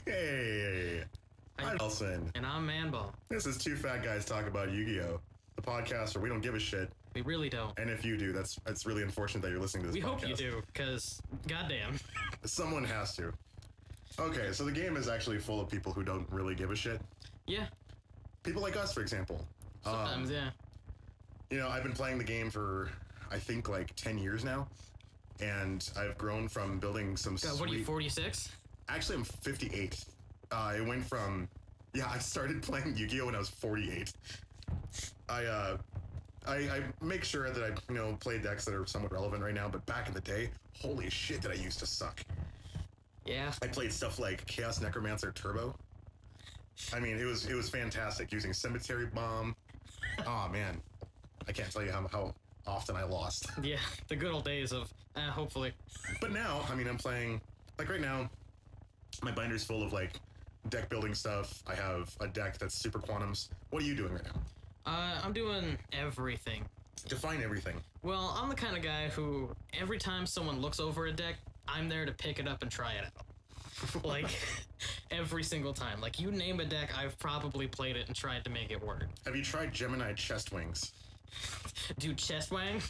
Hey, I'm Nelson. And I'm Manball. This is Two Fat Guys Talk About Yu-Gi-Oh! The podcast where we don't give a shit. We really don't. And if you do, it's really unfortunate that you're listening to this podcast. We hope you do, because goddamn. Someone has to. Okay, so the game is actually full of people who don't really give a shit. Yeah. People like us, for example. Sometimes, yeah. You know, I've been playing the game for, I think, like 10 years now. And I've grown from building some God, what are you, 46? Actually, I'm 58. It went from... Yeah, I started playing Yu-Gi-Oh! When I was 48. I make sure that I, play decks that are somewhat relevant right now, but back in the day, holy shit did I used to suck. Yeah. I played stuff like Chaos Necromancer Turbo. I mean, it was fantastic, using Cemetery Bomb. Oh, man. I can't tell you how often I lost. Yeah, the good old days of, hopefully. But now, I mean, I'm playing... Like, right now, my binder's full of, like, deck building stuff. I have a deck that's super quantums. What are you doing right now? I'm doing everything. Define everything. Well, I'm the kind of guy who, every time someone looks over a deck, I'm there to pick it up and try it out. Like, every single time. Like, you name a deck, I've probably played it and tried to make it work. Have you tried Gemini Chest Wings? Dude, Chest Wang?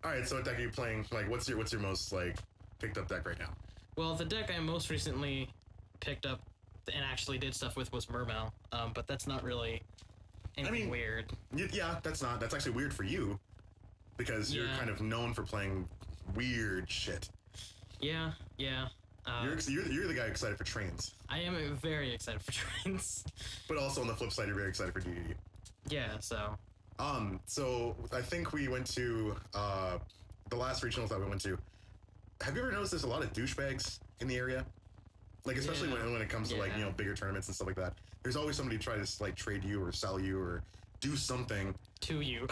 Alright, so what deck are you playing? Like, what's your most, like, picked up deck right now? Well, the deck I most recently picked up and actually did stuff with was Mermail, but that's not really anything weird. Yeah, that's actually weird for you, because you're kind of known for playing weird shit. Yeah. You're the guy excited for trains. I am very excited for trains. But also on the flip side, you're very excited for DDD. Yeah, so... So I think we went to, the last regionals that we went to. Have you ever noticed there's a lot of douchebags in the area? Like, especially when it comes to, like, bigger tournaments and stuff like that. There's always somebody try to, like, trade you or sell you or do something. To you.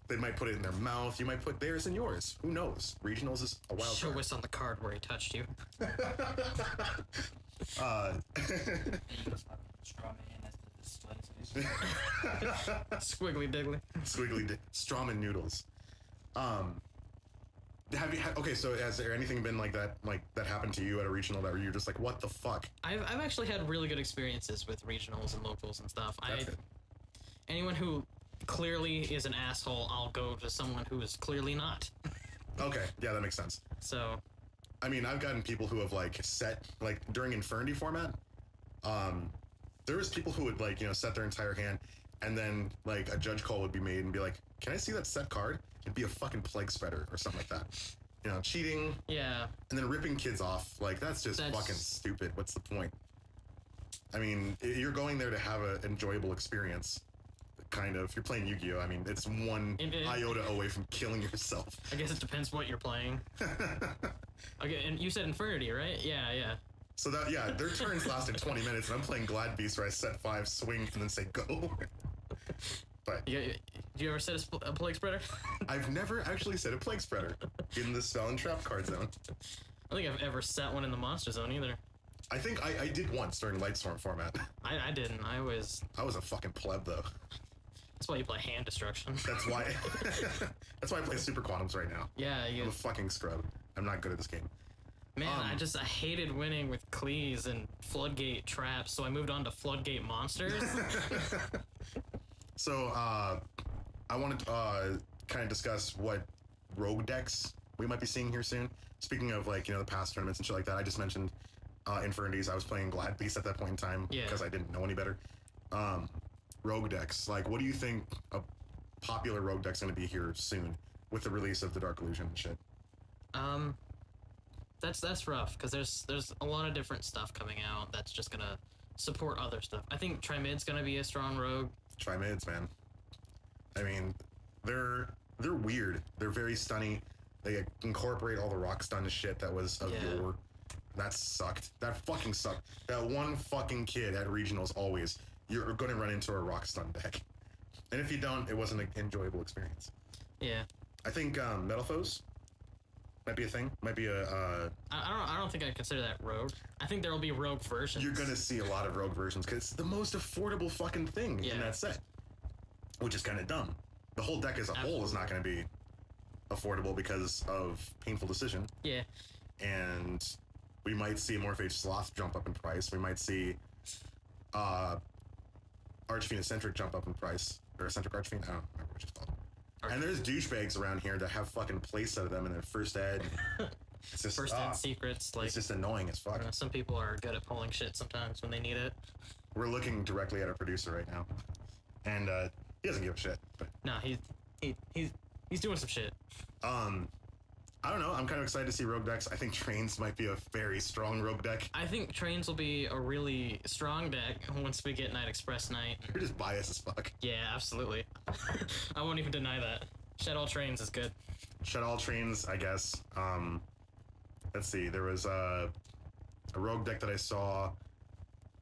They might put it in their mouth. You might put theirs in yours. Who knows? Regionals is a wild Show card. us on the card where he touched you. Squiggly diggly. Strawman noodles. Okay, so has there anything been like that happened to you at a regional that where you're just like, what the fuck? I've actually had really good experiences with regionals and locals and stuff. Anyone who clearly is an asshole, I'll go to someone who is clearly not. Okay, yeah, that makes sense. So, I mean, I've gotten people who have set during Infernity format. There was people who would set their entire hand, and then a judge call would be made and be like, "Can I see that set card?" It'd be a fucking plague spreader or something like that. Cheating. Yeah. And then ripping kids off. That's fucking stupid. What's the point? I mean, you're going there to have an enjoyable experience. Kind of. You're playing Yu-Gi-Oh! I mean, it's one iota away from killing yourself. I guess it depends what you're playing. Okay, and you said Infernity, right? Yeah. So their turns lasted 20 minutes, and I'm playing Glad Beast where I set 5, swing, and then say go. But do you ever set a plague spreader? I've never actually set a plague spreader in the spell and trap card zone. I don't think I've ever set one in the monster zone either. I think I did once during Lightstorm format. I didn't. I was a fucking pleb though. That's why you play hand destruction. That's why I play Super Quantums right now. Yeah, I'm a fucking scrub. I'm not good at this game. Man, I hated winning with Cleese and Floodgate traps, so I moved on to Floodgate monsters. So, I want to kind of discuss what rogue decks we might be seeing here soon. Speaking of the past tournaments and shit like that, I just mentioned Infernities. I was playing Glad Beast at that point in time because I didn't know any better. Rogue decks, what do you think a popular rogue deck's going to be here soon with the release of the Dark Illusion and shit? That's rough because there's a lot of different stuff coming out that's just gonna support other stuff. I think Trimid's gonna be a strong rogue. Trimids, man. I mean, they're weird. They're very stunny. They incorporate all the rock stun shit that was of yore. That sucked. That fucking sucked. That one fucking kid at regionals always. You're going to run into a rock stun deck. And if you don't, it wasn't an enjoyable experience. Yeah. I think Metal Foes might be a thing. Might be a... I don't think I'd consider that rogue. I think there will be rogue versions. You're going to see a lot of rogue versions because it's the most affordable fucking thing in that set. Which is kind of dumb. The whole deck as a whole is not going to be affordable because of Painful Decision. Yeah. And We might see Morphage Sloth jump up in price. We might see Archfiend Eccentric jump up in price. Or Eccentric Archfiend? I don't remember what it's called. And there's douchebags around here that have fucking place out of them in their first ed. It's just First ed secrets. Like, it's just annoying as fuck. some people are good at pulling shit sometimes when they need it. We're looking directly at our producer right now, and he doesn't give a shit. But No, he's doing some shit. I don't know. I'm kind of excited to see rogue decks. I think Trains might be a very strong rogue deck. I think Trains will be a really strong deck once we get Night Express Night. You're just biased as fuck. Yeah, absolutely. I won't even deny that. Shed All Trains is good. Shut all Trains, I guess. Let's see. There was a rogue deck that I saw.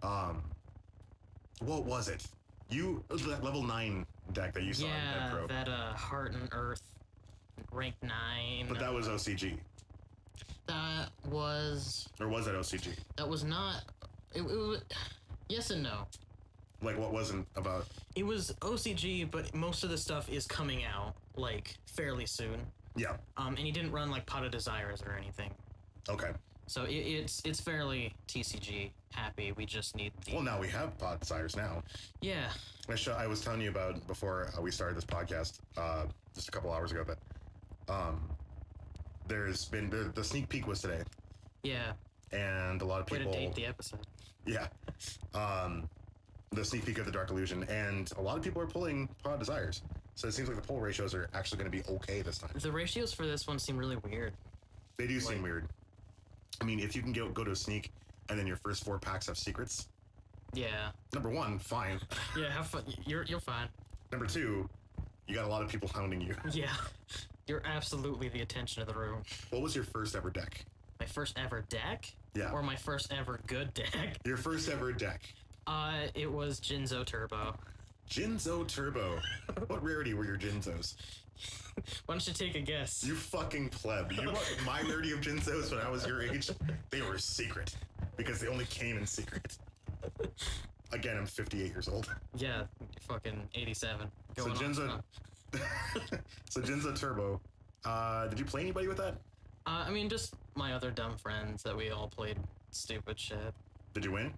What was it? That level 9 deck that you saw in Yeah, Pro. that Heart and Earth, rank 9. But that was OCG. That was... Or was that OCG? That was not... It was... Yes and no. Like, what wasn't about... It was OCG, but most of the stuff is coming out, like, fairly soon. Yeah. And he didn't run, like, Pot of Desires or anything. Okay. So it's fairly TCG happy. We just need the... Well, now we have Pod Desires now. Yeah. I was telling you about before we started this podcast, just a couple hours ago, that there's been... The sneak peek was today. Yeah. And a lot of people... Way to date the episode. Yeah. The sneak peek of the Dark Illusion, and a lot of people are pulling Pod Desires. So it seems like the pull ratios are actually going to be okay this time. The ratios for this one seem really weird. They do seem weird. I mean, if you can go to a sneak, and then your first 4 packs have secrets. Yeah. Number 1, fine. Yeah, have fun. You're fine. Number 2, you got a lot of people hounding you. Yeah. You're absolutely the attention of the room. What was your first ever deck? My first ever deck? Yeah. Or my first ever good deck? Your first ever deck. It was Jinzo Turbo. Jinzo Turbo. What rarity were your Jinzos? Why don't you take a guess? You fucking pleb. You know what? My rarity of Jinzos when I was your age, they were secret. Because they only came in secret. Again, I'm 58 years old. Yeah, fucking 87. So Going Jinzo... So Jinzo Turbo. Did you play anybody with that? I mean, just my other dumb friends that we all played stupid shit. Did you win?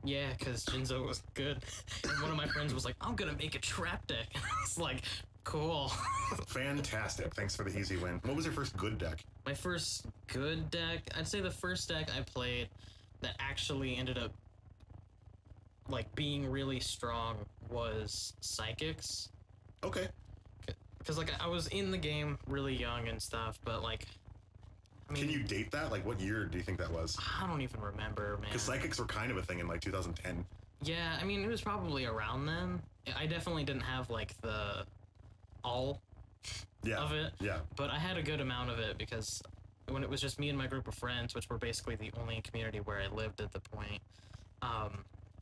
Yeah, because Jinzo was good. And one of my friends was like, I'm gonna make a trap deck. It's like, cool. Fantastic. Thanks for the easy win. What was your first good deck? My first good deck, I'd say the first deck I played that actually ended up like being really strong was Psychics. Okay. Because like I was in the game really young and stuff, but like, I mean, Can you date that? Like, what year do you think that was? I don't even remember, man. Because psychics were kind of a thing in like 2010. Yeah, I mean, it was probably around then. I definitely didn't have like the all Yeah. of it, Yeah. but I had a good amount of it because when it was just me and my group of friends, which were basically the only community where I lived at the point,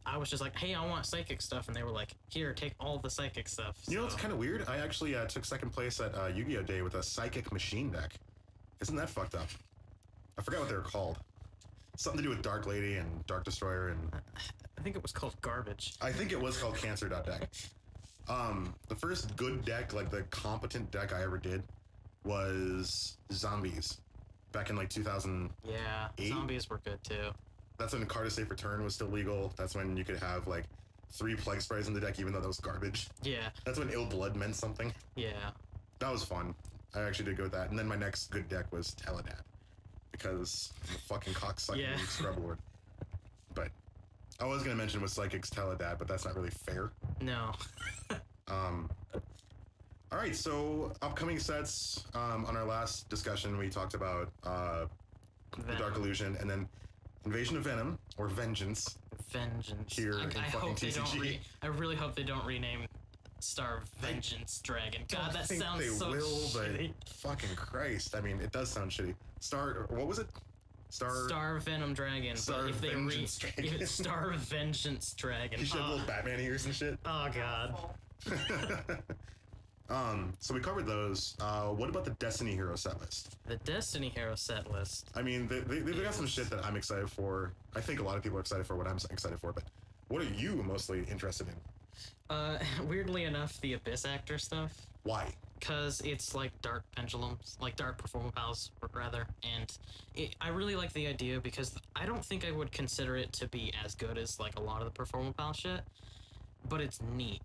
I was just like, hey, I want psychic stuff, and they were like, here, take all the psychic stuff. You know what's kind of weird? I actually took second place at Yu-Gi-Oh! Day with a psychic machine deck. Isn't that fucked up? I forgot what they were called. Something to do with Dark Lady and Dark Destroyer, and I think it was called Garbage. I think it was called Cancer.deck. The first good deck, like the competent deck I ever did, was Zombies. Back in like 2000. Yeah, Eight? Zombies were good too. That's when card to safe return was still legal. That's when you could have like 3 Plague Sprays in the deck, even though that was garbage. Yeah, That's when Ill Blood meant something. yeah. That was fun. I actually did go with that. And then my next good deck was Teledad. Because I'm a fucking cocksucking Yeah. scrub lord. But I was going to mention with Psychics Teledad, but that's not really fair. No. All right, so upcoming sets. On our last discussion, we talked about the Dark Venom. Illusion and then Invasion of Venom, or Vengeance. Vengeance. Here I in fucking hope they don't TCG. I really hope they don't rename Star Vengeance Dragon. God, that think sounds they so will, shitty. but fucking Christ. I mean, it does sound shitty. What was it? Star Venom Dragon. Star but if they Vengeance Dragon. Star Vengeance Dragon. You should have Oh, little Batman ears and shit. oh God. So we covered those. What about the Destiny Hero set list? The Destiny Hero set list. I mean, they've got some shit that I'm excited for. I think a lot of people are excited for what I'm excited for, but what are you mostly interested in? Weirdly enough, the Abyss Actor stuff. Why? because it's like dark pendulums, like dark performapals rather, and I really like the idea because I don't think I would consider it to be as good as like a lot of the performapal shit, but it's neat.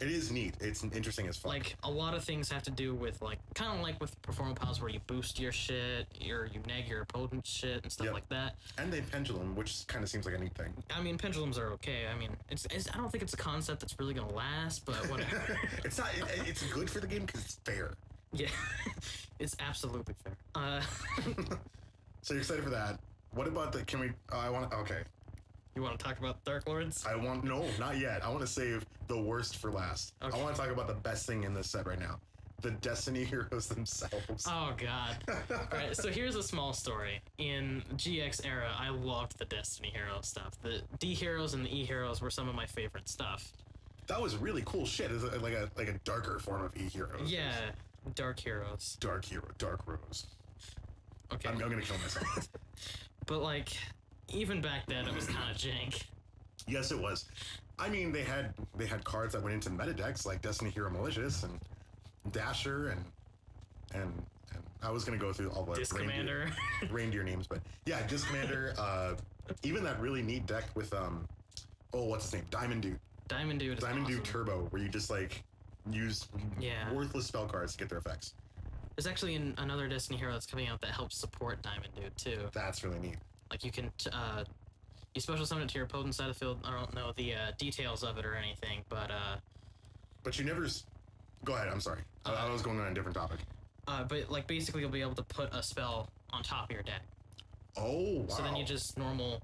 It is neat. It's interesting as fuck. Like a lot of things have to do with like kind of like with performapals where you boost your shit, or you neg your opponent's shit and stuff Yep. like that. And they pendulum, which kind of seems like a neat thing. I mean, pendulums are okay. I mean, it's I don't think it's a concept that's really gonna last, but whatever. It's not. It's good for the game because it's fair. Yeah, it's absolutely fair. So you're excited for that? What about the? Can we? I want. Okay. You want to talk about Dark Lords? I want. No, not yet. I want to save the worst for last. Okay. I want to talk about the best thing in this set right now. The Destiny heroes themselves. Oh god. Alright, so here's a small story. In GX era, I loved the Destiny hero stuff. The D heroes and the E heroes were some of my favorite stuff. That was really cool shit. It's like a darker form of E heroes. Yeah, dark heroes. Dark hero, dark rose. Okay. I'm gonna kill myself. But like, even back then it was kind of jank. Yes, it was. I mean, they had cards that went into meta decks like Destiny Hero Malicious and Dasher and I was gonna go through all the Disc Commander. reindeer names, but yeah, Disc Commander. Even that really neat deck with what's his name? Diamond Dude. Diamond Dude is Diamond awesome. Dude Turbo, where you just like use Yeah. worthless spell cards to get their effects. There's actually another Destiny hero that's coming out that helps support Diamond Dude too. That's really neat. Like you can you special summon it to your opponent's side of the field. I don't know the details of it or anything, but you never. Go ahead. I'm sorry. I was going on a different topic. but like basically you'll be able to put a spell on top of your deck. Oh wow. So then you just normal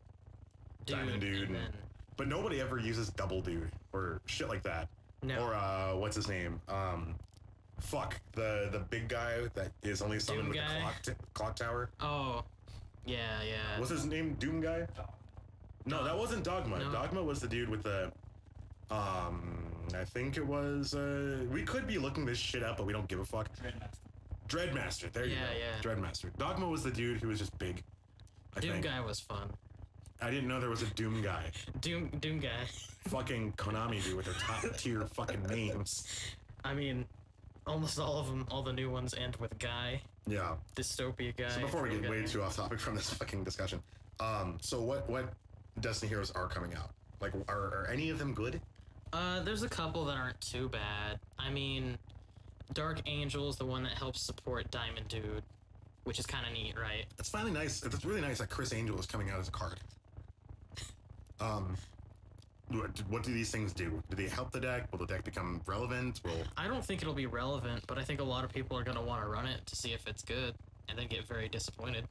Diamond Dude. and then But nobody ever uses Double Dude or shit like that. no. Or what's his name? The big guy that is only summoned Doom with guy? the clock tower. Oh, yeah. What's his name? Doom guy? No, that wasn't Dogma. No. Dogma was the dude with the I think it was we could be looking this shit up, but we don't give a fuck. Dreadmaster. There you go. Yeah. Dreadmaster. Dogma was the dude who was just big. I Doom think. guy was fun. I didn't know there was a Doom guy. Doom guy. Fucking Konami dude with their top tier fucking names. I mean, almost all of them, all the new ones end with guy. Yeah. Dystopia guy. So before we Doom get guy. way too off topic from this fucking discussion, so what Destiny heroes are coming out? Like, are any of them good? There's a couple that aren't too bad. I mean, Dark Angel is the one that helps support Diamond Dude, which is kind of neat, right? It's finally nice. It's really nice that Chris Angel is coming out as a card. What do these things do? Do they help the deck? Will the deck become relevant? I don't think it'll be relevant, but I think a lot of people are going to want to run it to see if it's good, and then get very disappointed.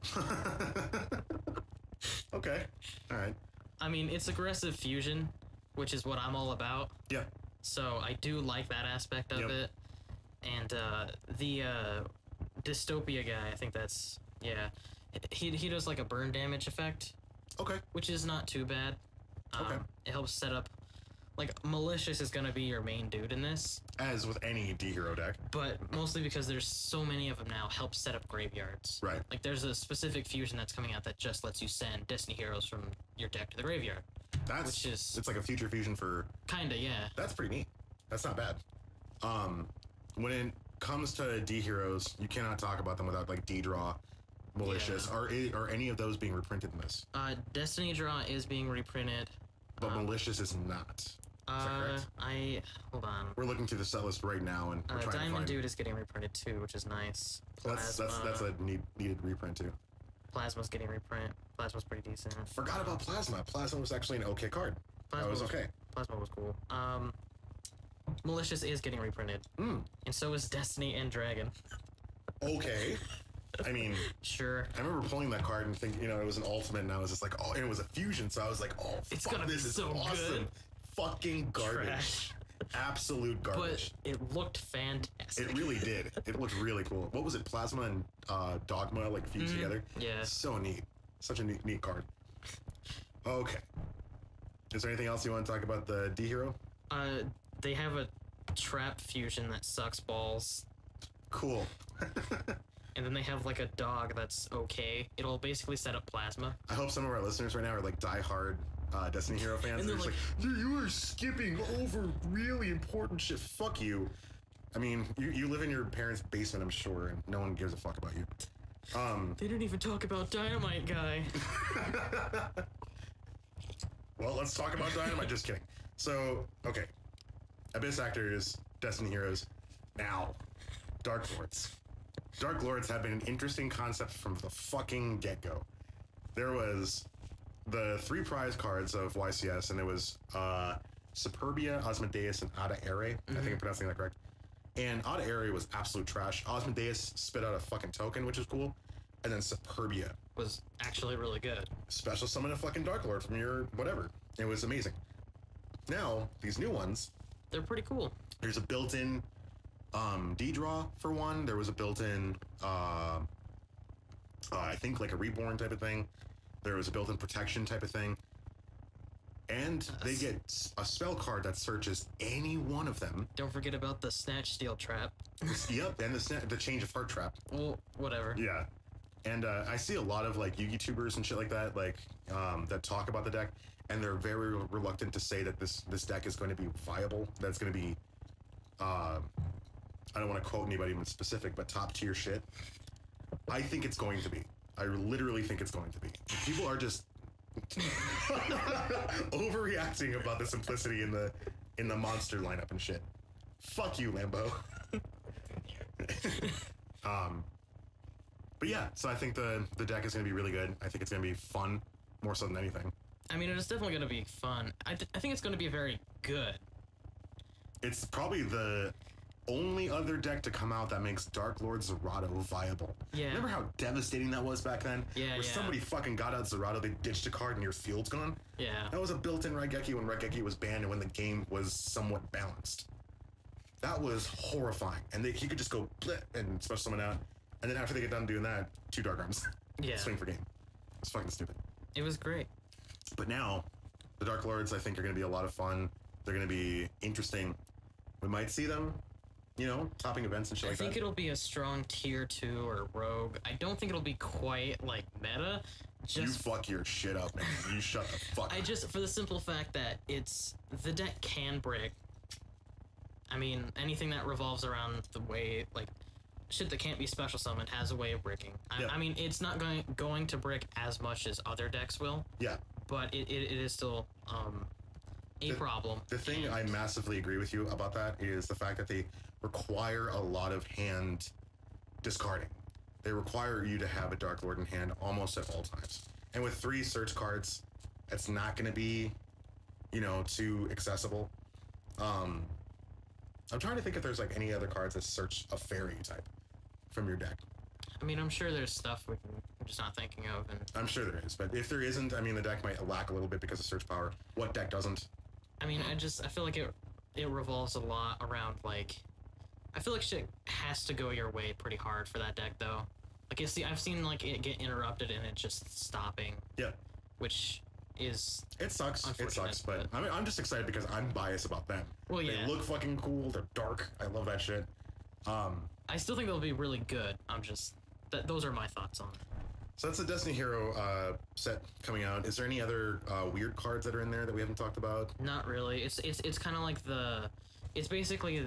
Okay. All right. I mean, it's aggressive fusion, which is what I'm all about. Yeah. So I do like that aspect of Yep. it. And the Dystopia guy, I think that's, yeah. He does like a burn damage effect, Okay. which is not too bad. Okay. It helps set up, like, Malicious is going to be your main dude in this, As with any D hero deck. but mostly because there's so many of them now, help set up graveyards. Right. Like, there's a specific fusion that's coming out that just lets you send Destiny heroes from your deck to the graveyard. That's Which is- it's like a future fusion for. Kinda, yeah. That's pretty neat. That's not bad. When it comes to D heroes, you cannot talk about them without like D draw, malicious. Yeah. Are any of those being reprinted in this? Destiny Draw is being reprinted. But malicious is not. Is that correct? Hold on. We're looking through the set list right now, and we're trying to Diamond find. Dude is getting reprinted too, which is nice. That's a needed reprint too. Plasma's getting reprint. Plasma's pretty decent. Forgot about Plasma. Plasma was actually an okay card. Plasma That was okay. Plasma was cool. Malicious is getting reprinted, and so is Destiny and Dragon. Okay. I mean, Sure. I remember pulling that card and thinking, it was an ultimate, and I was just like, oh, and it was a fusion, so I was like, oh, It's fuck, gonna be this is so awesome. good. Fucking garbage. Trash. Absolute But garbage. it looked fantastic. It really did. It looked really cool. What was it? Plasma and Dogma like fused together. Yeah. So neat. Such a neat card. Okay. Is there anything else you want to talk about the D hero? They have a trap fusion that sucks balls. Cool. And then they have like a dog that's okay. It'll basically set up Plasma. I hope some of our listeners right now are like diehard Destiny Hero fans. And They're they're just like, you are skipping over really important shit. Fuck you. I mean, you live in your parents' basement, I'm sure, and no one gives a fuck about you. They didn't even talk about Dynamite Guy. Well, let's talk about Dynamite. Just kidding. So, okay. Abyss Actors, Destiny Heroes. Now, Dark Lords. Dark Lords have been an interesting concept from the fucking get-go. There was the 3 prize cards of YCS, and it was Superbia, Osmodeus, and Ada Ere. I think I'm pronouncing that correct. And Ada Ere was absolute trash. Osmodeus spit out a fucking token, which is cool. And then Superbia Was actually really good. special summon a fucking Dark Lord from your whatever. It was amazing. Now, these new ones, They're pretty cool. there's a built-in D-draw for one. There was a built-in, I think like a reborn type of thing. There was a built-in protection type of thing. And they get a spell card that searches any one of them. Don't forget about the Snatch Steel Trap. Yep, and the Change of Heart Trap. Well, whatever. Yeah. And I see a lot of like Yu-Gi tubers and shit like that, like that talk about the deck, and they're very reluctant to say that this deck is going to be viable. That's going to be, I don't want to quote anybody in specific, but top tier shit. I think it's going to be. I literally think it's going to be. People are just overreacting about the simplicity in the monster lineup and shit. Fuck you, Lambo. But yeah, so I think the deck is going to be really good. I think it's going to be fun, more so than anything. I mean, it's definitely going to be fun. I think it's going to be very good. It's probably the only other deck to come out that makes Dark Lord Zerato viable. Yeah. Remember how devastating that was back then? Yeah, Where yeah. somebody fucking got out Zerato, they ditched a card, and your field's gone? Yeah. That was a built-in Raigeki when Raigeki was banned and when the game was somewhat balanced. That was horrifying. And he could just go bleh and special summon out. And then after they get done doing that, 2 Dark Arms. Yeah. Swing for game. It's fucking stupid. It was great. But now, the Dark Lords, I think, are going to be a lot of fun. They're going to be interesting. We might see them, topping events and shit I like think that. it'll be a strong tier 2 or rogue. I don't think it'll be quite like meta. You fuck your shit up, man. You shut the fuck up. For the simple fact that the deck can brick. I mean, anything that revolves around the way, like, shit that can't be special summoned has a way of bricking. Yeah. I mean, it's not going to brick as much as other decks will, Yeah. but it is still a problem. The thing I massively agree with you about that is the fact that they require a lot of hand discarding. They require you to have a Dark Lord in hand almost at all times. And with 3 search cards, it's not going to be, too accessible. I'm trying to think if there's like any other cards that search a fairy type from your deck. I mean, I'm sure there's stuff I'm just not thinking of, and I'm sure there is, but if there isn't, I mean, the deck might lack a little bit because of search power. What deck doesn't? I mean, I feel like it revolves a lot around, like, I feel like shit has to go your way pretty hard for that deck, though. Like, I've seen like it get interrupted and it just stopping, Yeah. which is It sucks. It unfortunate, sucks, but I mean, I'm just excited because I'm biased about them. Well, yeah. They look fucking cool. They're dark. I love that shit. I still think they'll be really good. I'm just those are my thoughts on it. So that's the Destiny Hero set coming out. Is there any other weird cards that are in there that we haven't talked about? Not really. It's kind of like it's basically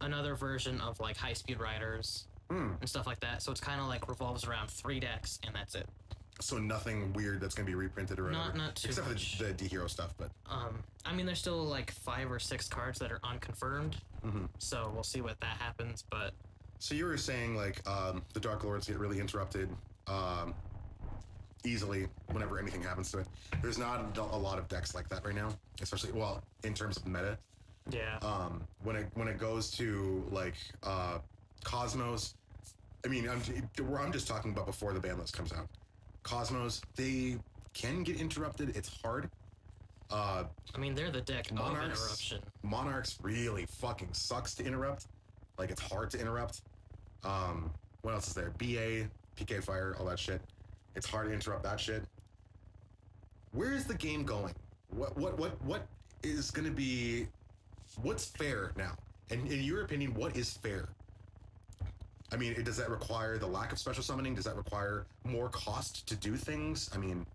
another version of like High Speed Riders and stuff like that. So it's kind of like revolves around 3 decks and that's it. So nothing weird that's going to be reprinted or whatever. Not too except much. for the D-Hero stuff, but I mean, there's still like 5 or 6 cards that are unconfirmed. So we'll see what that happens. But so you were saying like the Dark Lords get really interrupted easily whenever anything happens to it. There's not a lot of decks like that right now, especially in terms of meta. yeah, When it goes to like Cosmos, I mean, I'm just talking about before the ban list comes out. Cosmos, they can get interrupted. It's hard. I mean, they're the deck of interruption. Monarchs really fucking sucks to interrupt. Like, it's hard to interrupt. What else is there? BA, PK Fire, all that shit. It's hard to interrupt that shit. Where is the game going? What is going to be? What's fair now? And in your opinion, what is fair? I mean, does that require the lack of special summoning? Does that require more cost to do things? I mean,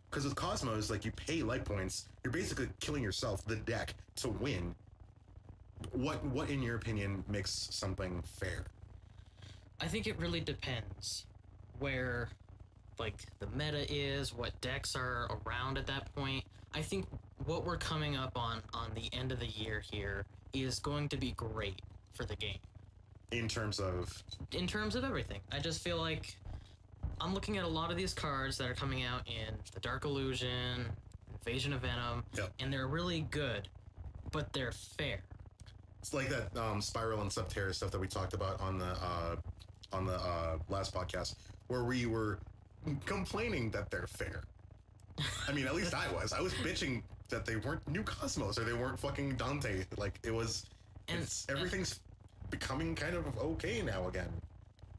because with Cosmos, like, you pay light points, you're basically killing yourself, the deck, to win. What in your opinion makes something fair? I think it really depends where, like, the meta is, what decks are around at that point. I think what we're coming up on the end of the year here is going to be great for the game. In terms of Everything. I just feel like I'm looking at a lot of these cards that are coming out in the Dark Illusion, Invasion of Venom, Yep. and they're really good, but they're fair. it's like that Spiral and Subterra stuff that we talked about on the last podcast, where we were complaining that they're fair. I mean, at least I was bitching that they weren't New Cosmos or they weren't fucking Dante. Like, it was, everything's becoming kind of okay now again.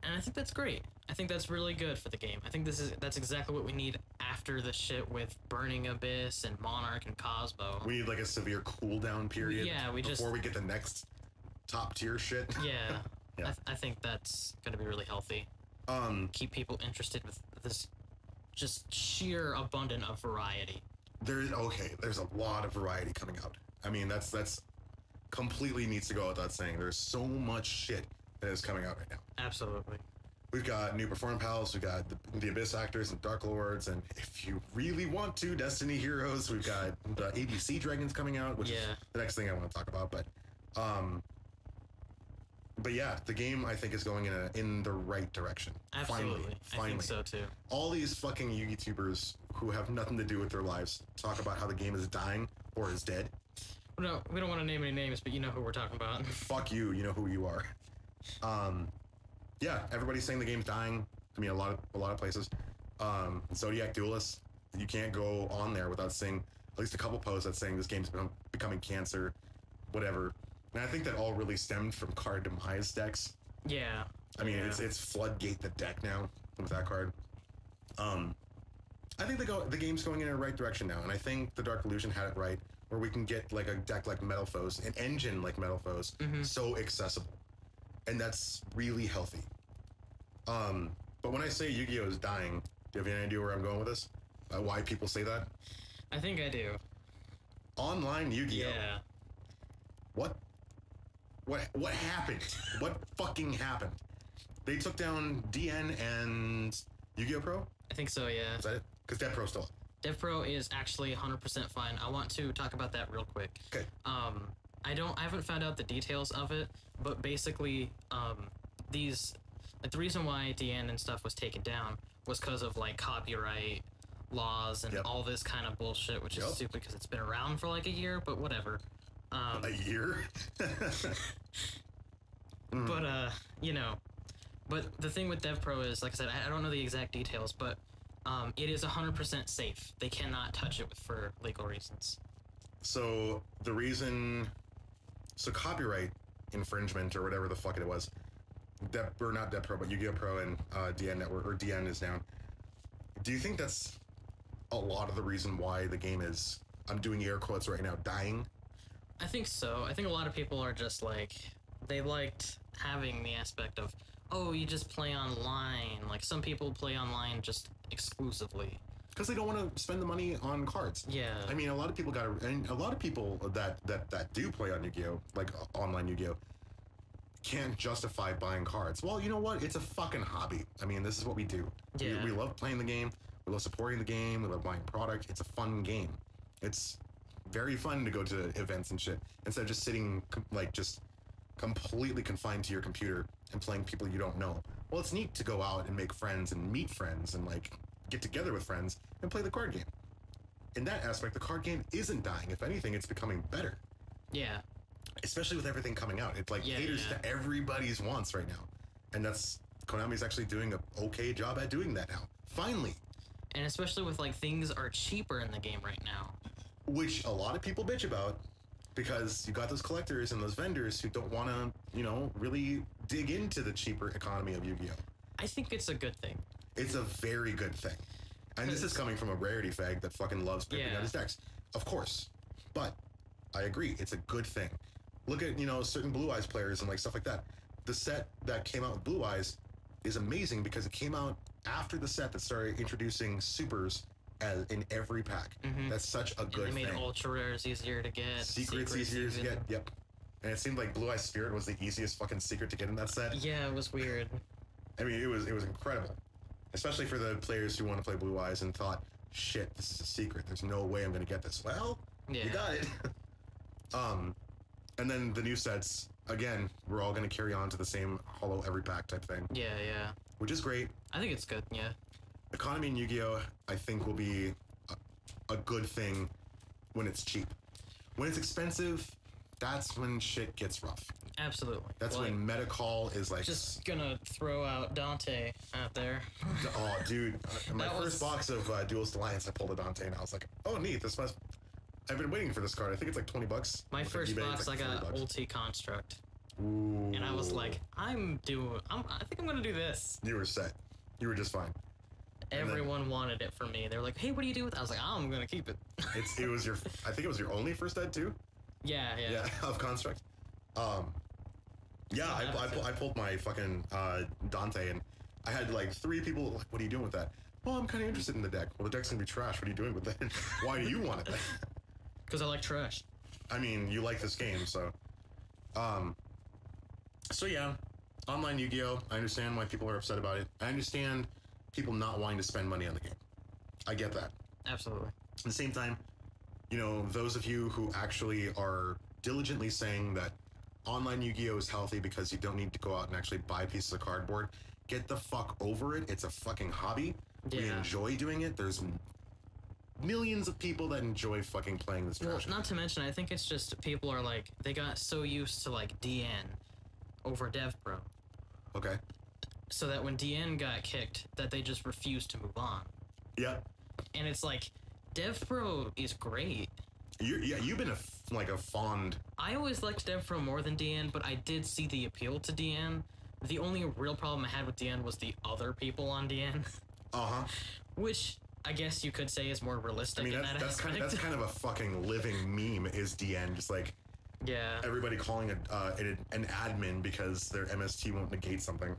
And I think that's great. I think that's really good for the game. I think that's exactly what we need after the shit with Burning Abyss and Monarch and Cosmo. We need like a severe cooldown period. Yeah, before we get the next top tier shit. Yeah, Yeah. I think that's gonna be really healthy. Keep people interested with this just sheer abundance of variety. There's a lot of variety coming out. I mean, that's completely needs to go without saying. There's so much shit that is coming out right now. Absolutely. We've got new Perform Pals, we've got the Abyss Actors and Dark Lords, and if you really want to, Destiny Heroes, we've got the ABC Dragons coming out, which is the next thing I want to talk about. But yeah, the game I think is going in the right direction. Absolutely. Finally. I think so too. All these fucking YouTubers who have nothing to do with their lives talk about how the game is dying or is dead. No, we don't want to name any names, but you know who we're talking about. Fuck you, you know who you are. Yeah, everybody's saying the game's dying. I mean, a lot of places. Zodiac Duelist, you can't go on there without seeing at least a couple posts that's saying this game's becoming cancer, whatever. And I think that all really stemmed from card demise decks. Yeah. I mean, it's Floodgate the deck now with that card. I think the game's going in the right direction now, and I think the Dark Illusion had it right, where we can get like a deck like Metal Foes, an engine like Metal Foes, so accessible, and that's really healthy. But when I say Yu-Gi-Oh is dying, do you have any idea where I'm going with this? Why people say that? I think I do. Online Yu-Gi-Oh. Yeah. What happened? What fucking happened? They took down DN and Yu-Gi-Oh Pro? I think so, yeah. Is that it? Because Dev Pro's still up. Dev Pro is actually 100% fine. I want to talk about that real quick. Okay. I haven't found out the details of it, but basically, the reason why DN and stuff was taken down was because of like copyright laws and all this kind of bullshit, which is stupid because it's been around for like a year, but whatever. A year? But but the thing with Dev Pro is, like I said, I don't know the exact details, but it is 100% safe. They cannot touch it for legal reasons. So copyright infringement or whatever the fuck it was, not Dev Pro, but Yu-Gi-Oh Pro and DN Network, or DN is down. Do you think that's a lot of the reason why the game is, I'm doing air quotes right now, dying? I think so. I think a lot of people are just like, they liked having the aspect of, oh, you just play online. Like, some people play online just exclusively. Because they don't want to spend the money on cards. Yeah. I mean, a lot of people that do play on Yu-Gi-Oh, like online Yu-Gi-Oh, can't justify buying cards. Well, you know what? It's a fucking hobby. I mean, this is what we do. Yeah. We love playing the game. We love supporting the game. We love buying product. It's a fun game. It's very fun to go to events and shit instead of just sitting just completely confined to your computer and playing people you don't know. Well, it's neat to go out and make friends and meet friends and like get together with friends and play the card game. In that aspect, the card game isn't dying. If anything, it's becoming better. Yeah. Especially with everything coming out. It caters to everybody's wants right now. And Konami's actually doing an okay job at doing that now. Finally. And especially with like things are cheaper in the game right now. Which a lot of people bitch about, because you got those collectors and those vendors who don't want to, really dig into the cheaper economy of Yu-Gi-Oh. I think it's a good thing. It's a very good thing. And this is coming from a rarity fag that fucking loves picking out his decks. Of course. But I agree, it's a good thing. Look at, certain Blue Eyes players and like stuff like that. The set that came out with Blue Eyes is amazing because it came out after the set that started introducing supers in every pack. That's such a good thing. They made ultra rares easier to get. Secrets easier to get. Yep. and it seemed like Blue Eye Spirit was the easiest fucking secret to get in that set. Yeah, it was weird. I mean, it was incredible, especially for the players who want to play Blue Eyes and thought, shit, this is a secret. There's no way I'm gonna get this. Well, Yeah. you got it. And then the new sets, again, we're all gonna carry on to the same hollow every pack type thing, Yeah, yeah. which is great. I think it's good, yeah. Economy in Yu-Gi-Oh, I think, will be a good thing when it's cheap. When it's expensive, that's when shit gets rough. Absolutely. That's Like, when Metacall is like, just gonna throw out Dante out there. oh, dude, my That first was- box of Duelist Alliance, I pulled a Dante, and I was like, oh, neat, this must... I've been waiting for this card. I think it's like $20. My Like, first eBay, box, it's like I got $40. Ulti Construct. Ooh. And I was like, I think I'm gonna do this. You were set. You were just fine. And then- Everyone wanted it from me. They were like, hey, what do you do with it? I was like, oh, I'm gonna keep it. It was your... I think it was your only first ed, too? Yeah. Yeah, of Construct. Yeah, I pulled my fucking Dante, and I had like 3 people like, what are you doing with that? Well, I'm kind of interested in the deck. Well, the deck's gonna be trash. What are you doing with it? Why do you want it? Because I like trash. I mean, you like this game, so. So yeah, online Yu-Gi-Oh! I understand why people are upset about it. I understand people not wanting to spend money on the game. I get that. Absolutely. At the same time, you know, those of you who actually are diligently saying that online Yu-Gi-Oh! Is healthy because you don't need to go out and actually buy pieces of cardboard, get the fuck over it. It's a fucking hobby. We Yeah. enjoy doing it. There's millions of people that enjoy fucking playing this Well, trash. not to mention, I think it's just people are like, they got so used to like DN over DevPro. Okay. So that when DN got kicked, that they just refused to move on. Yeah. And it's like, DevPro is great. You've been a fond. I always liked DevPro more than DN, but I did see the appeal to DN. The only real problem I had with DN was the other people on DN, Uh-huh. which I guess you could say is more realistic I mean, in that's, that that's aspect. kind of, that's kind of a fucking living meme is DN. Just like Yeah. everybody calling an admin because their MST won't negate something.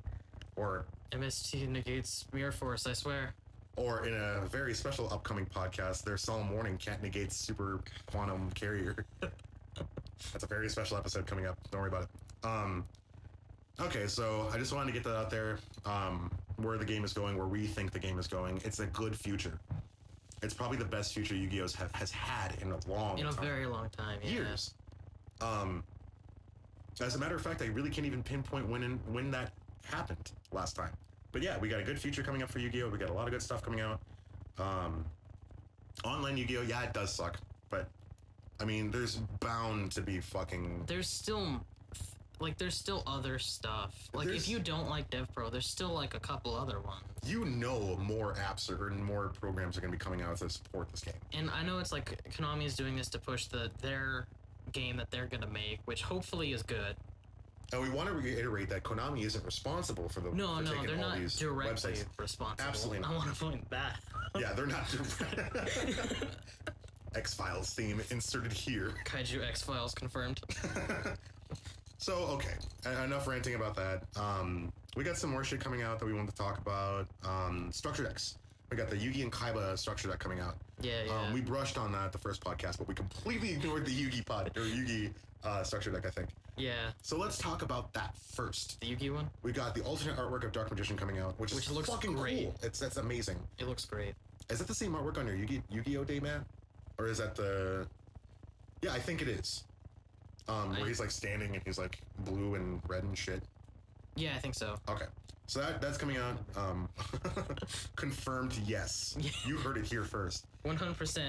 Or MST negates Mirror Force, I swear. Or in a very special upcoming podcast, their Solemn Warning can't negate Super Quantum Carrier. That's a very special episode coming up. Don't worry about it. Okay, so I just wanted to get that out there. Where the game is going, where we think the game is going. It's a good future. It's probably the best future Yu-Gi-Oh! Has had in a long In a time. very long time, yeah. Years. As a matter of fact, I really can't even pinpoint when that happened last time. But yeah, we got a good future coming up for Yu-Gi-Oh! We got a lot of good stuff coming out. Online Yu-Gi-Oh! Yeah, it does suck, but I mean, there's bound to be fucking. There's still other stuff. Like, There's- if you don't like DevPro, there's still like a couple other ones. You know, more apps or more programs are going to be coming out to support this game. And I know it's like Konami is doing this to push their game that they're gonna make, which hopefully is good. And we want to reiterate that Konami isn't responsible for the No, for no, taking they're all not these directly websites. responsible. Absolutely not. I want to point that. Yeah, they're not. X-Files theme inserted here. Kaiju X Files confirmed. So, okay, enough ranting about that. We got some more shit coming out that we want to talk about. Structure decks. We got the Yugi and Kaiba structure deck coming out. Yeah, yeah. We brushed on that the first podcast, but we completely ignored the Yugi structure deck, I think. Yeah, So let's talk about that first. the Yugi one. We got the alternate artwork of Dark Magician coming out, which is looks fucking great. cool. That's amazing. It looks great. Is that the same artwork on your Yu-Gi-Oh Day, man? Or is that the... Yeah, I think it is. Where he's like standing and he's like blue and red and shit. Yeah, I think so. Okay. So that's coming out. Confirmed, yes. You heard it here first. 100%.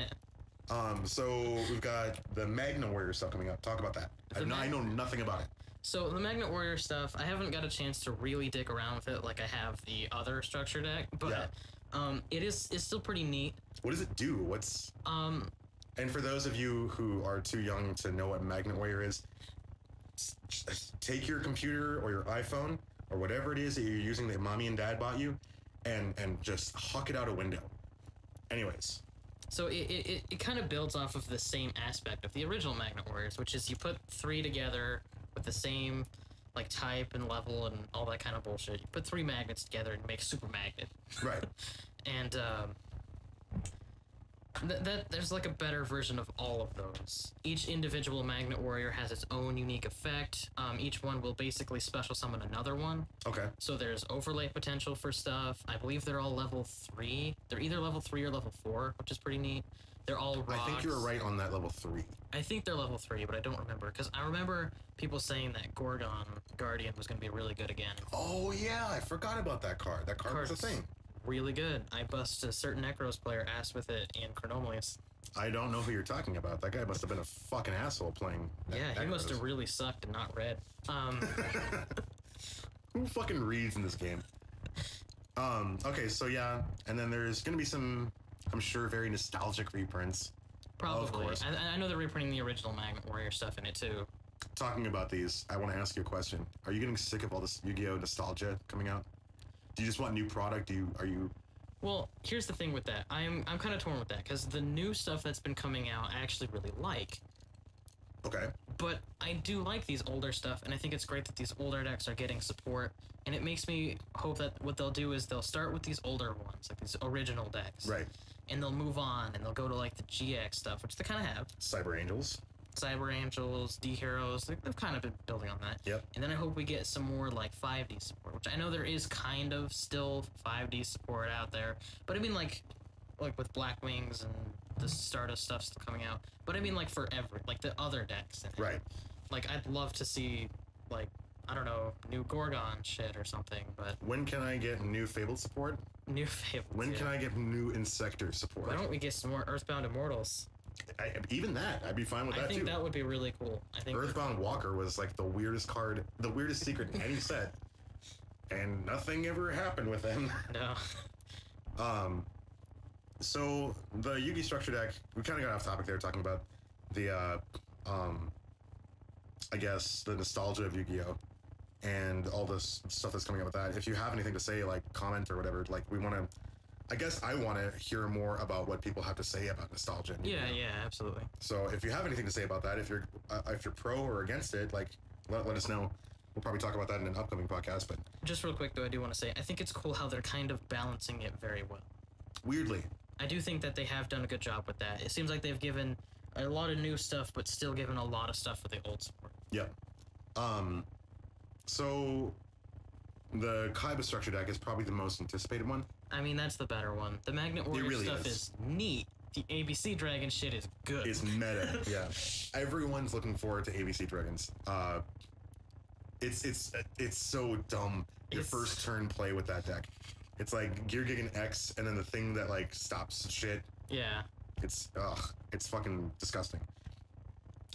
So we've got the Magna Warrior stuff coming up. Talk about that. I know nothing about it. So the Magnet Warrior stuff, I haven't got a chance to really dig around with it like I have the other structure deck, but it's still pretty neat. What does it do? And for those of you who are too young to know what Magnet Warrior is, take your computer or your iPhone or whatever it is that you're using that mommy and dad bought you and just huck it out a window. Anyways. So it kind of builds off of the same aspect of the original Magnet Warriors, which is you put 3 together with the same like type and level and all that kind of bullshit. You put 3 magnets together and make a super magnet. Right. And There's like a better version of all of those. Each individual Magnet Warrior has its own unique effect. Each one will basically special summon another one. Okay. So there's overlay potential for stuff. I believe they're all level 3. They're either level 3 or level 4, which is pretty neat. They're all rocks. I think you're right on that level 3. I think they're level 3, but I don't remember. Because I remember people saying that Gorgon Guardian was going to be really good again. Oh, yeah. I forgot about that card. That card was a thing. Really good. I bust a certain Necros player ass with it in Chronomalius. I don't know who you're talking about. That guy must have been a fucking asshole playing. Yeah, he must have really sucked and not read. Who fucking reads in this game? Okay, so yeah, and then there's gonna be some, I'm sure, very nostalgic reprints. Probably. Of course. I know they're reprinting the original Magnet Warrior stuff in it too. Talking about these, I want to ask you a question. Are you getting sick of all this Yu-Gi-Oh nostalgia coming out? Do you just want new product? Are you? Well, here's the thing with that. I'm kind of torn with that because the new stuff that's been coming out I actually really like. Okay. But I do like these older stuff, and I think it's great that these older decks are getting support. And it makes me hope that what they'll do is they'll start with these older ones, like these original decks. Right. And they'll move on, and they'll go to like the GX stuff, which they kind of have. Cyber Angels. Cyber Angels, D Heroes, they've kind of been building on that. Yep. And then I hope we get some more like 5D support, which I know there is kind of still 5D support out there. But I mean like with Black Wings and the Stardust stuff still coming out. But I mean like forever, like the other decks. Right. Like I'd love to see like, I don't know, new Gorgon shit or something, but... When can I get new Fabled support? New Fabled, When can I get new Insector support? Why don't we get some more Earthbound Immortals? Even that, I'd be fine with that too. I think that would be really cool. I think Earthbound Walker was like the weirdest card, the weirdest secret in any set, and nothing ever happened with him. No. So the Yugi structure deck, we kind of got off topic there, talking about the, I guess the nostalgia of Yu-Gi-Oh, and all this stuff that's coming up with that. If you have anything to say, like comment or whatever, like we want to. I guess I want to hear more about what people have to say about nostalgia. Yeah, yeah, absolutely. So if you have anything to say about that, if you're pro or against it, like let us know. We'll probably talk about that in an upcoming podcast. But just real quick though, I do want to say I think it's cool how they're kind of balancing it very well. Weirdly, I do think that they have done a good job with that. It seems like they've given a lot of new stuff, but still given a lot of stuff for the old support. Yep. So the Kaiba structure deck is probably the most anticipated one. I mean, that's the better one. The Magnet Warrior really stuff is neat. The ABC Dragon shit is good. It's meta, yeah. Everyone's looking forward to ABC Dragons. It's so dumb. Your first turn play with that deck. It's like Gear Gig and X, and then the thing that like stops shit. Yeah. It's fucking disgusting.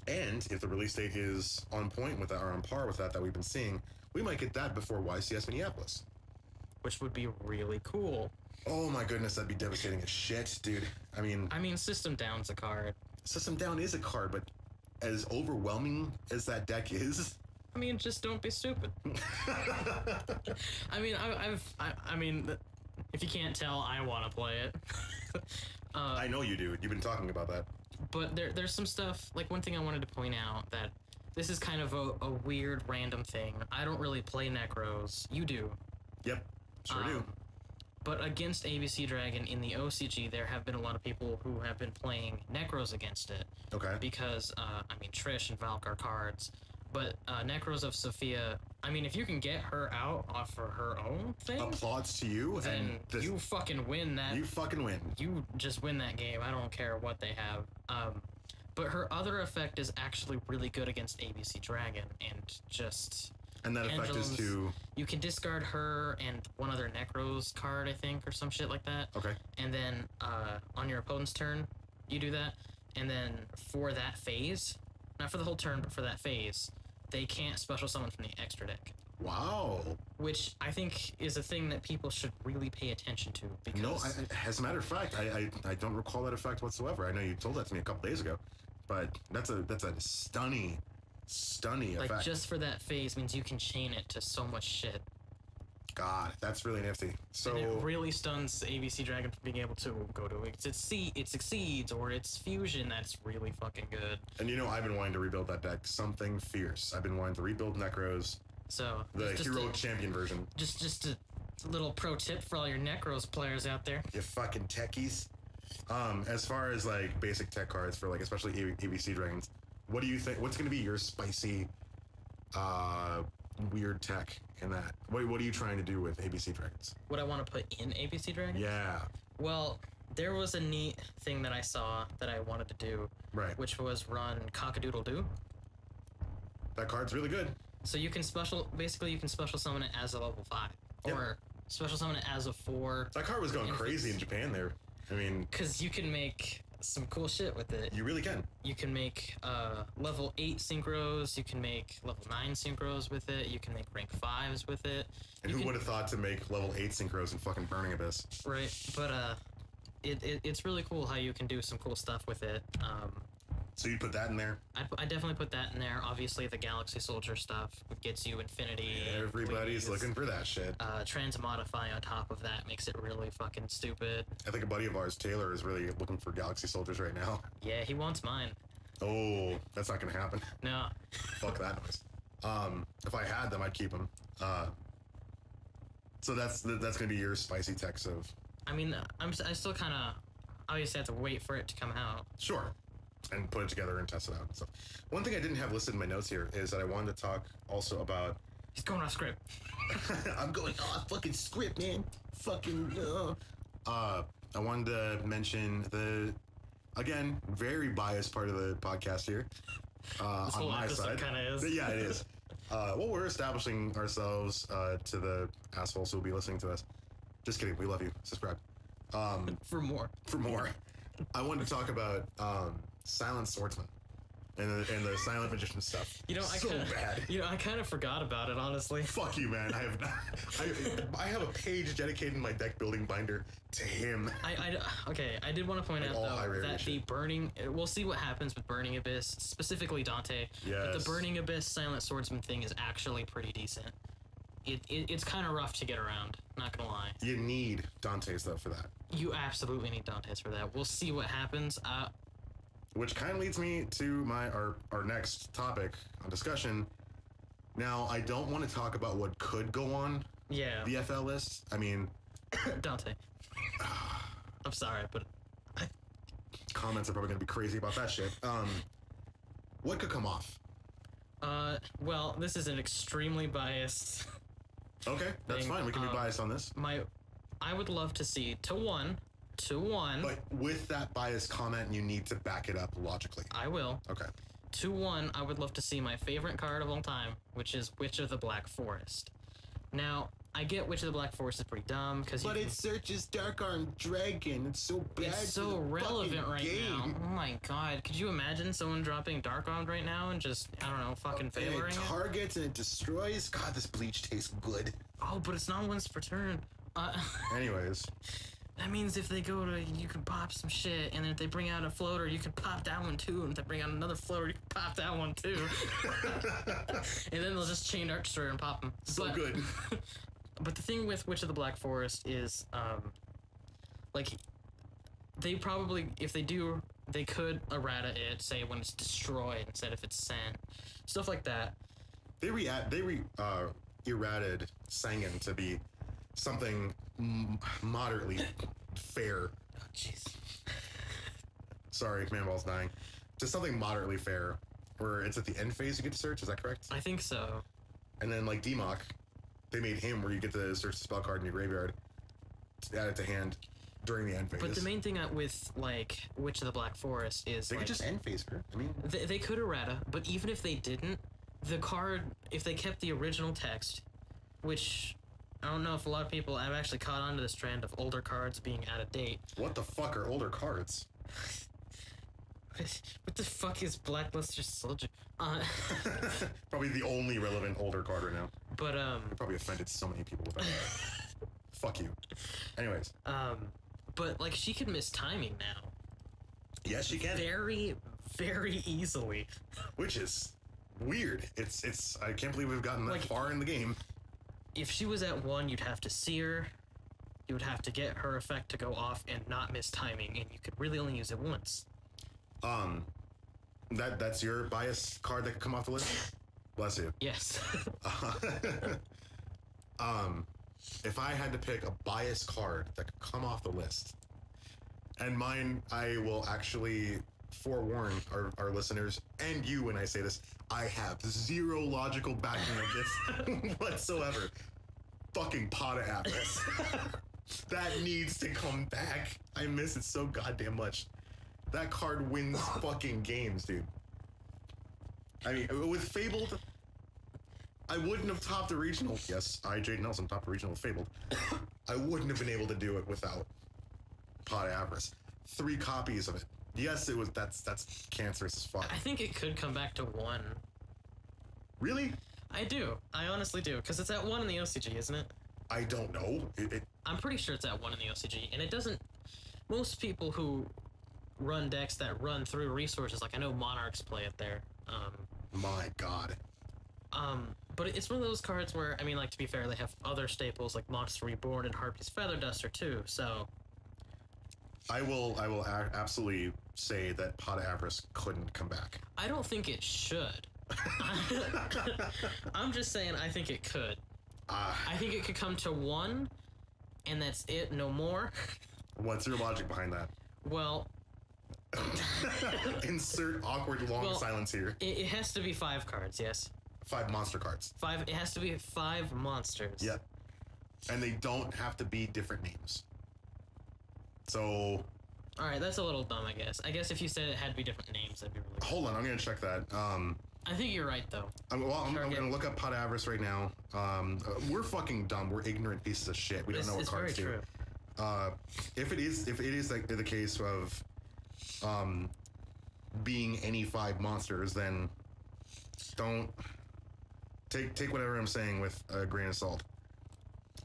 And if the release date is on point with that, or on par with that we've been seeing, we might get that before YCS Minneapolis. Which would be really cool. Oh my goodness, that'd be devastating as shit, dude. I mean, System Down's a card. System Down is a card, but as overwhelming as that deck is... I mean, just don't be stupid. I mean, I mean, if you can't tell, I want to play it. I know you do. You've been talking about that. But there's some stuff, like one thing I wanted to point out, that this is kind of a weird, random thing. I don't really play Necros. You do. Yep, sure do. But against ABC Dragon in the OCG, there have been a lot of people who have been playing Necros against it. Okay. Because, I mean, Trish and Valk are cards. But Necros of Sophia, I mean, if you can get her out off of her own thing... Applauds to you. Then you fucking win that. You fucking win. You just win that game. I don't care what they have. But her other effect is actually really good against ABC Dragon. And just... And that effect is to... You can discard her and one other Necros card, I think, or some shit like that. Okay. And then on your opponent's turn, you do that. And then for that phase, not for the whole turn, but for that phase, they can't special summon from the extra deck. Wow. Which I think is a thing that people should really pay attention to. Because no, as a matter of fact, I don't recall that effect whatsoever. I know you told that to me a couple days ago, but that's a stunning like, effect. just for that phase means you can chain it to so much shit. God, that's really nifty. So and it really stuns ABC Dragon from being able to go to it succeeds or its fusion. That's really fucking good. And you know, I've been wanting to rebuild that deck. Something fierce. I've been wanting to rebuild Necros. So the hero champion version. Just a little pro tip for all your Necros players out there. You fucking techies. As far as like basic tech cards for like especially ABC dragons, what do you think? What's going to be your spicy, weird tech in that? What are you trying to do with ABC dragons? What I want to put in ABC Dragon? Yeah. Well, there was a neat thing that I saw that I wanted to do, Right. which was run Cock-a-doodle-doo. That card's really good. So you can special summon it as a level 5, or special summon it as a 4. That card was going And if crazy in it's- Japan there. I mean, Because you can make some cool shit with it. you really can. You can make level 8 synchros, you can make level 9 synchros with it, you can make rank 5s with it. And You who can- would have thought to make level 8 synchros in fucking Burning Abyss? Right, but it's really cool how you can do some cool stuff with it. So you put that in there. I definitely put that in there. Obviously, the Galaxy Soldier stuff gets you infinity. Everybody's please. looking for that shit. Transmodify on top of that makes it really fucking stupid. I think a buddy of ours, Taylor, is really looking for Galaxy Soldiers right now. Yeah, he wants mine. Oh, that's not gonna happen. No. Fuck that noise. If I had them, I'd keep them. So that's gonna be your spicy techs of. I mean, I still kind of obviously have to wait for it to come out. Sure. And put it together and test it out and stuff. One thing I didn't have listed in my notes here is that I wanted to talk also about. He's going off script. I'm going off fucking script, man. Fucking. I wanted to mention the, again, very biased part of the podcast here. This On whole my episode side, kind of is. yeah, it is. Well, we're establishing ourselves to the assholes who will be listening to us. Just kidding. We love you. Subscribe. For more. For more, I wanted to talk about Silent Swordsman and the Silent Magician stuff. You know, bad. You know, I kind of forgot about it, honestly. Fuck you, man. I have not, I have a page dedicated in my deck building binder to him. Okay, I did want to point Like out all though high rarity that the shit. burning. We'll see what happens with Burning Abyss, specifically Dante. But Yes. the Burning Abyss Silent Swordsman thing is actually pretty decent. It's kind of rough to get around. Not gonna lie. You need Dante's though for that. You absolutely need Dante's for that. We'll see what happens. Which kind of leads me to our next topic on discussion. Now, I don't want to talk about what could go on Yeah, the FL list. I mean, Dante. I'm sorry, but comments are probably going to be crazy about that shit. What could come off? well, this is an extremely biased. Okay, that's Thing, fine. We can be biased on this. I would love to see to one. But with that biased comment, you need to back it up logically. I will. Okay. 2-1, I would love to see my favorite card of all time, which is Witch of the Black Forest. Now, I get Witch of the Black Forest is pretty dumb because it searches Dark Armed Dragon. It's so bad. it's so relevant right now. Oh my god, could you imagine someone dropping Dark Armed right now and just, I don't know, fucking And favoring it it? targets and it destroys. God, this bleach tastes good. Oh, but it's not once per turn. Anyways, That means if they go to, you can pop some shit, and then if they bring out a floater, you can pop that one too, and if they bring out another floater, you can pop that one too. And then they'll just chain Dark Destroyer and pop them. so good. But the thing with Witch of the Black Forest is, like, they probably, if they do, they could errata it, say when it's destroyed instead if it's sent, stuff like that. They errated Sangan to be something moderately fair. Oh, jeez. Sorry, Manball's dying. To something moderately fair, where it's at the end phase you get to search. Is that correct? I think so. And then like Demok, they made him where you get to search the spell card in your graveyard, add it to hand during the end phase. But the main thing with, like, Witch of the Black Forest is, they like, could just end phase her. I mean, they could errata, but even if they didn't, the card, if they kept the original text, which I don't know if a lot of people have actually caught on to this trend of older cards being out of date. what the fuck are older cards? What the fuck is Blackluster Soldier? Probably the only relevant older card right now. But I probably offended so many people with that. Fuck you. Anyways, but like she could miss timing now yes, she can. very, very easily. Which is weird. It's. I can't believe we've gotten that Like- far in the game. If she was at 1, you'd have to see her. You would have to get her effect to go off and not miss timing, and you could really only use it once. That's your bias card that could come off the list. Bless you. Yes. If I had to pick a bias card that could come off the list, And mine, I will actually forewarn our listeners and you when I say this, I have zero logical backing of this whatsoever. Fucking Pot of Avarice. That needs to come back. I miss it so goddamn much. That card wins fucking games, dude. I mean, with Fabled, I wouldn't have topped the regional. Yes, Jade Nelson topped the regional with Fabled. I wouldn't have been able to do it without Pot of Avarice. 3 copies of it. Yes, it was. That's cancerous as fuck. I think it could come back to 1. Really? I do. I honestly do, because it's at 1 in the OCG, isn't it? I don't know. I'm pretty sure it's at 1 in the OCG, and it doesn't. Most people who run decks that run through resources, like I know Monarchs play it there. My God. But it's one of those cards where, I mean, like, to be fair, they have other staples like Monster Reborn and Harpy's Feather Duster too. So I will absolutely say that Pot of Avarice couldn't come back. I don't think it should. I'm just saying I think it could. I think it could come to 1, and that's it, no more. What's your logic behind that? Well, insert awkward long silence here. It has to be 5 cards, yes. 5 monster cards. 5. It has to be 5 monsters. Yep. And they don't have to be different names. So. All right, that's a little dumb, I guess. I guess if you said it had to be different names, that'd be really. Hold on, I'm gonna check that. I think you're right, though. I'm gonna look up Pot of Avarice right now. We're fucking dumb. We're ignorant pieces of shit. We don't know what cards do. Very true. If it is like the case of being any 5 monsters, then don't take whatever I'm saying with a grain of salt.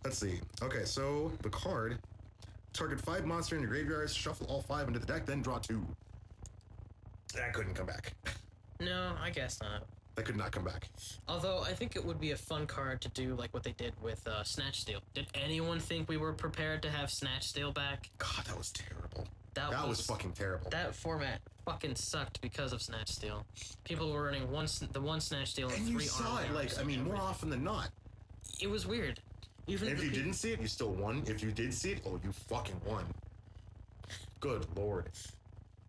Let's see. Okay, so the card, target 5 monster in your graveyard, shuffle all 5 into the deck, then draw 2. That couldn't come back. No, I guess not. That could not come back. Although I think it would be a fun card to do like what they did with Snatch Steal. Did anyone think we were prepared to have Snatch Steal back? God, that was terrible. That was fucking terrible. That format fucking sucked because of Snatch Steal. People were running the one Snatch Steal and 3 you saw it, like, I mean, more often than not. It was weird. Even if you didn't see it, you still won. If you did see it, oh, you fucking won. Good lord.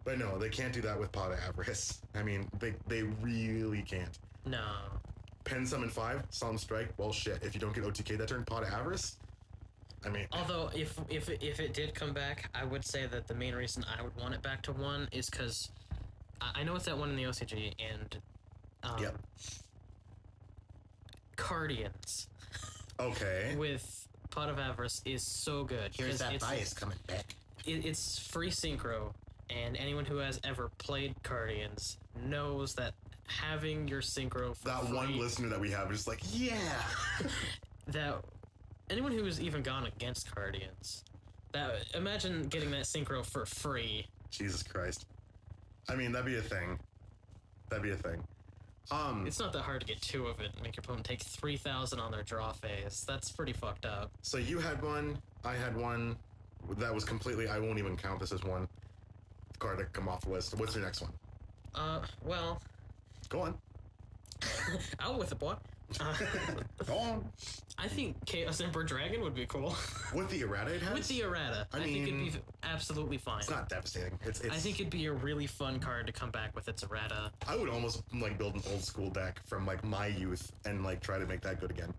But no, they can't do that with Pot of Avarice. I mean, they really can't. No. Pen summon 5, Solemn Strike, well shit. If you don't get OTK that turn, Pot of Avarice, I mean... Although, if it did come back, I would say that the main reason I would want it back to 1 is because I know it's at 1 in the OCG, and... Yep. Cardians. Okay. With Pot of Avarice is so good. Here's that bias coming back. It's free synchro, and anyone who has ever played Cardians knows that having your synchro for that free, one listener that we have is just like, yeah. that anyone who's even gone against Cardians, that imagine getting that synchro for free. Jesus Christ. I mean, that'd be a thing. It's not that hard to get 2 of it and make your opponent take 3,000 on their draw phase. That's pretty fucked up. So you had one, I had one. That was completely, I won't even count this as one card to come off the list. What's your next one? Well. Go on. Out with it, boy. Go on. I think Chaos Emperor Dragon would be cool. With the errata it has? With the errata. I think it'd be absolutely fine. It's not devastating. It's I think it'd be a really fun card to come back with its errata. I would almost like build an old school deck from like my youth and like try to make that good again.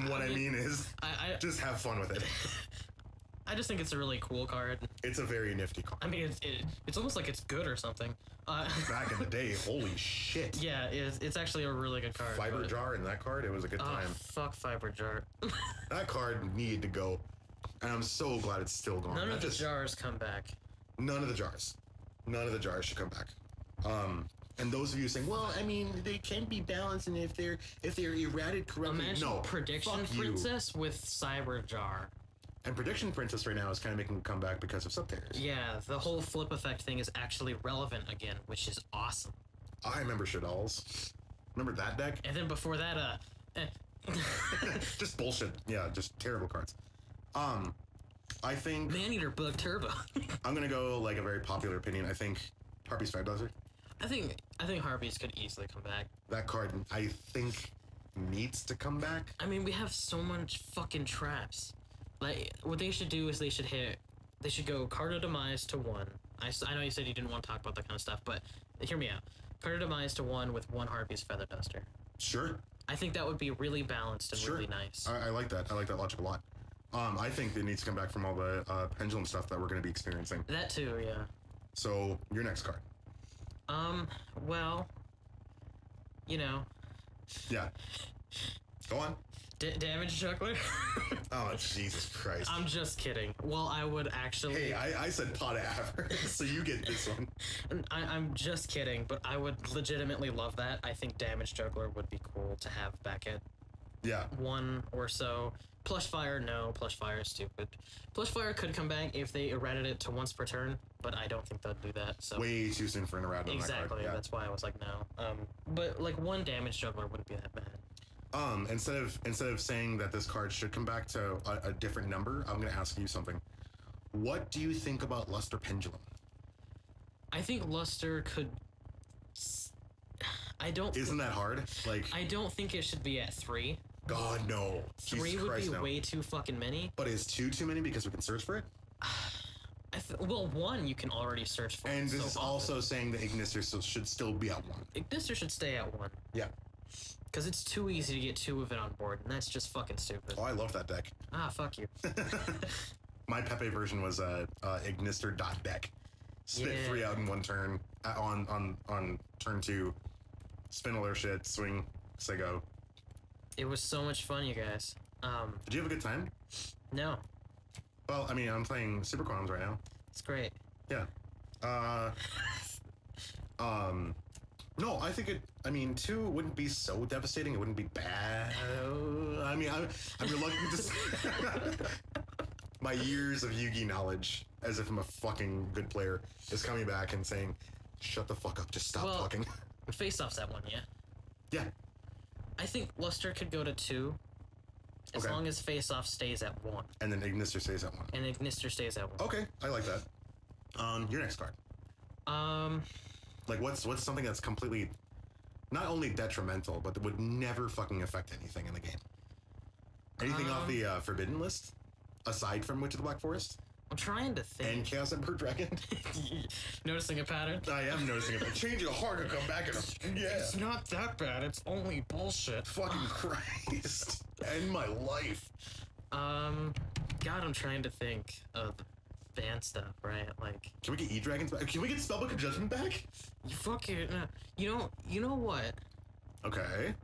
What I mean is I just have fun with it. I just think it's a really cool card. It's a very nifty card. I mean, it's almost like it's good or something. Back in the day, holy shit. Yeah, it's actually a really good card. Fiber Jar in that card, it was a good time. Fuck Fiber Jar. That card needed to go, and I'm so glad it's still gone. None of the jars come back. None of the jars. None of the jars should come back. And those of you saying, well, I mean, they can be balanced, and if they're errated correctly, Imagine no. Prediction Princess with Cyber Jar. And Prediction Princess right now is kind of making a comeback because of Subterrors. Yeah, the whole flip effect thing is actually relevant again, which is awesome. I remember Shadalls. Remember that deck? And then before that, just bullshit. Yeah, just terrible cards. I think Maneater Bug Turbo. I'm gonna go like a very popular opinion. I think Harpy's Fire Desert. I think Harpies could easily come back. That card, I think, needs to come back. I mean, we have so much fucking traps. Like, what they should do is they should hit they should go Card of Demise to 1. I know you said you didn't want to talk about that kind of stuff, but hear me out. Card of Demise to 1 with 1 Harpy's Feather Duster. Sure. I think that would be really balanced and really nice. I like that. I like that logic a lot. I think it needs to come back from all the pendulum stuff that we're going to be experiencing. That too, yeah. So, your next card. Well, you know. Yeah. Go on. Damage Juggler? Oh, Jesus Christ. I'm just kidding. Well, I would actually... Hey, I said pot of avarice, so you get this one. I'm just kidding, but I would legitimately love that. I think Damage Juggler would be cool to have back at 1 or so. Plush Fire, no. Plush Fire is stupid. Plush Fire could come back if they errated it to once per turn, but I don't think they'd do that. So way too soon for an errata on that card. Exactly, that's why I was like, no. But like 1 Damage Juggler wouldn't be that bad. Instead of saying that this card should come back to a different number, I'm gonna ask you something. What do you think about Luster Pendulum? I think Luster could... Isn't that hard? Like, I don't think it should be at 3. God, no. 3 would be way too fucking many. But is 2 too many because we can search for it? Well, 1 you can already search for. And this is also saying that Ignister should still be at 1. Ignister should stay at 1. Yeah. Because it's too easy to get 2 of it on board, and that's just fucking stupid. Oh, I love that deck. Ah, fuck you. My Pepe version was Ignister dot deck. Spit 3 out in 1 turn. On turn 2, spin all their shit, swing, say go. It was so much fun, you guys. Did you have a good time? No. Well, I mean, I'm playing Super Quantums right now. It's great. Yeah. No, I think 2 wouldn't be so devastating. It wouldn't be bad. I mean, I'm reluctant to say my years of Yu-Gi knowledge, as if I'm a fucking good player, is coming back and saying, shut the fuck up, just stop talking. Face-off's at 1, yeah? Yeah. I think Luster could go to 2, as long as Face-off stays at 1. And then Ignister stays at 1. And Ignister stays at 1. Okay, I like that. Your next card. Like, what's something that's completely, not only detrimental, but would never fucking affect anything in the game? Anything off the Forbidden list? Aside from Witch of the Black Forest? I'm trying to think. And Chaos Emperor Dragon? Noticing a pattern? I am noticing it. Change it hard to come back and It's not that bad. It's only bullshit. Fucking Christ. End my life. God, I'm trying to think of ban stuff, right? Like, can we get E-Dragons back? Can we get Spellbook of Judgment back? You fucking... you know what? Okay.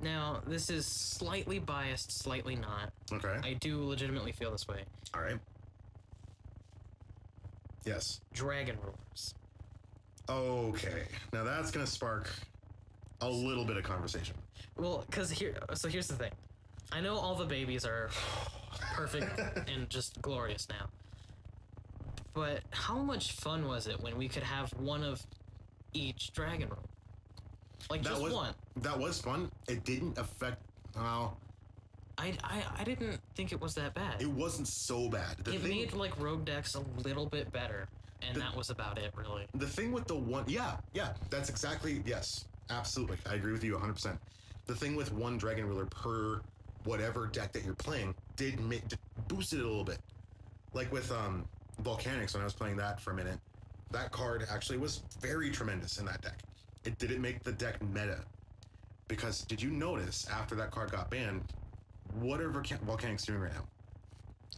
Now, this is slightly biased, slightly not. Okay. I do legitimately feel this way. All right. Yes. Dragon Rulers. Okay. Now that's gonna spark a little bit of conversation. Well, because here's the thing. I know all the babies are perfect and just glorious now. But how much fun was it when we could have one of each dragon rule? Like, just one. That was fun. It didn't affect... I didn't think it was that bad. It wasn't so bad. It made, like, rogue decks a little bit better. And that was about it, really. The thing with the one... Yeah, that's exactly... Yes, absolutely. I agree with you 100%. The thing with one Dragon Ruler per whatever deck that you're playing did boost it a little bit. Like with Volcanics, when I was playing that for a minute, that card actually was very tremendous in that deck. It didn't make the deck meta. Because did you notice after that card got banned, what are Volcanics doing right now?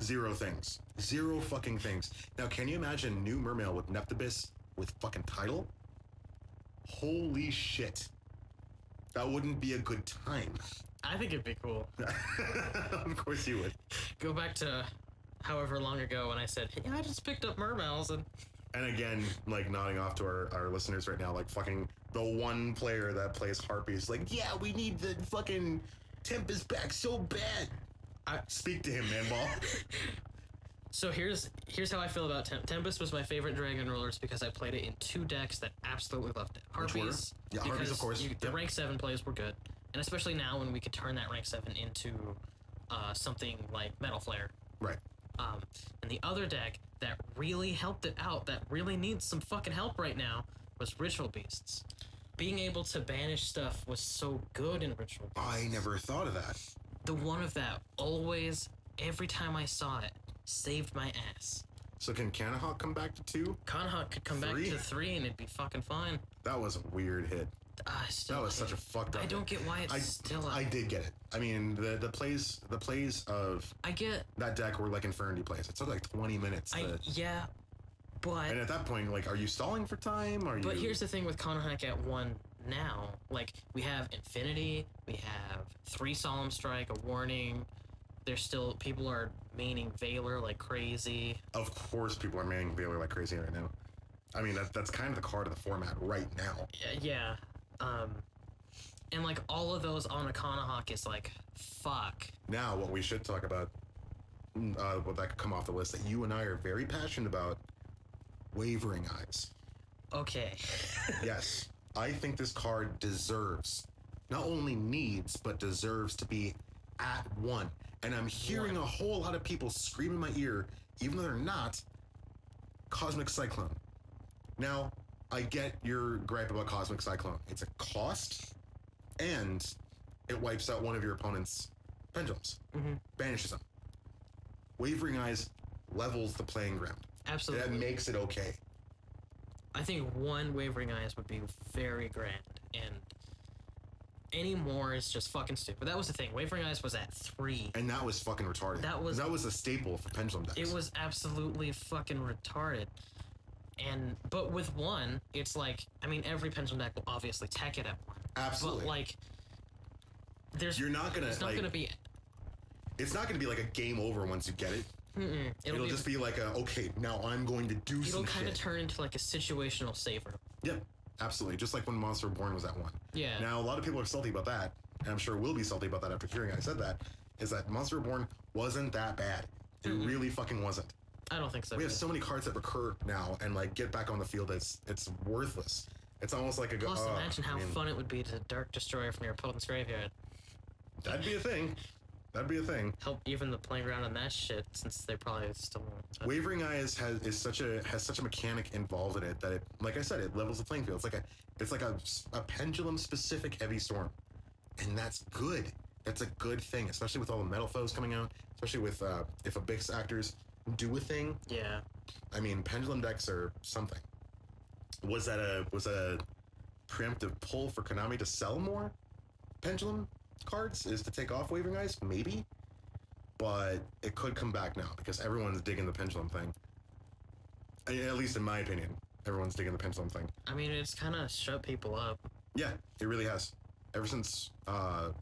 0 things. 0 fucking things. Now, can you imagine new Mermail with Neptibus with fucking Tidal? Holy shit. That wouldn't be a good time. I think it'd be cool. Of course you would. Go back to however long ago when I said, yeah, I just picked up Mermails and... And again, like, nodding off to our listeners right now, like, fucking the one player that plays Harpies, like, yeah, we need the fucking Tempest back so bad. Speak to him, Manball. So here's how I feel about Tempest was my favorite Dragon Rulers because I played it in 2 decks that absolutely loved it. Harpies. Yeah, Harpies, of course. The rank 7 plays were good. And especially now when we could turn that rank 7 into something like Metal Flare. Right. And the other deck that really helped it out, that really needs some fucking help right now, was Ritual Beasts. Being able to banish stuff was so good in Ritual Beasts. I never thought of that. The one of that always, every time I saw it, saved my ass. So can Kanahawk come back to 2? Kanahawk could come back 3? to 3 and it'd be fucking fine. That was a weird hit. That was such a fucked up I don't hit. get why it's still up. I did get it. I mean, the plays of I get that deck were like Infernity plays. It took like 20 minutes. yeah, but And at that point, like, are you stalling for time? But here's the thing with Kanahawk at 1 now. Like, we have Infinity, we have 3 Solemn Strike, a Warning. There's still people are maining Valor like crazy. Of course, people are manning Valor like crazy right now. I mean, that's kind of the card of the format right now. Yeah. And like all of those on a Kanahawk is like, fuck. Now, what we should talk about, what that could come off the list that you and I are very passionate about, Wavering Eyes. Okay. Yes, I think this card deserves, not only needs, but deserves to be at 1. And I'm hearing a whole lot of people scream in my ear, even though they're not, Cosmic Cyclone. Now, I get your gripe about Cosmic Cyclone. It's a cost, and it wipes out one of your opponent's pendulums. Banishes them. Wavering Eyes levels the playing ground. Absolutely. That makes it okay. I think 1 Wavering Eyes would be very grand, and any more is just fucking stupid. That was the thing. Wavering Eyes was at 3. And that was fucking retarded. That was a staple for pendulum decks. It was absolutely fucking retarded. But with 1, it's like, I mean, every pendulum deck will obviously tech it at 1. Absolutely. But like, you're not gonna. It's not gonna be. It's not gonna be like a game over once you get it. It'll just be like okay, now I'm going to do some shit. It'll kind of turn into like a situational saver. Yep, absolutely. Just like when Monster Reborn was at 1. Yeah. Now a lot of people are salty about that, and I'm sure will be salty about that after hearing I said that. Is that Monster Reborn wasn't that bad? It really fucking wasn't. I don't think so. We have so many cards that recur now and like get back on the field. It's worthless. It's almost like a go. Plus, imagine how fun it would be to Dark Destroyer from your opponent's graveyard. That'd be a thing. That'd be a thing. Help even the playing ground on that shit, since they probably still won't. Wavering Eyes has such a mechanic involved in it that it, like I said, it levels the playing field. It's like a pendulum specific heavy storm, and that's good. That's a good thing, especially with all the metal foes coming out. Especially with if Abyss actors do a thing. Yeah. I mean, pendulum decks are something. Was that a preemptive pull for Konami to sell more pendulum cards? Is to take off Wavering Eyes? Maybe. But it could come back now because everyone's digging the pendulum thing. At least in my opinion, everyone's digging the pendulum thing. I mean, it's kind of shut people up. Yeah, it really has. Ever since what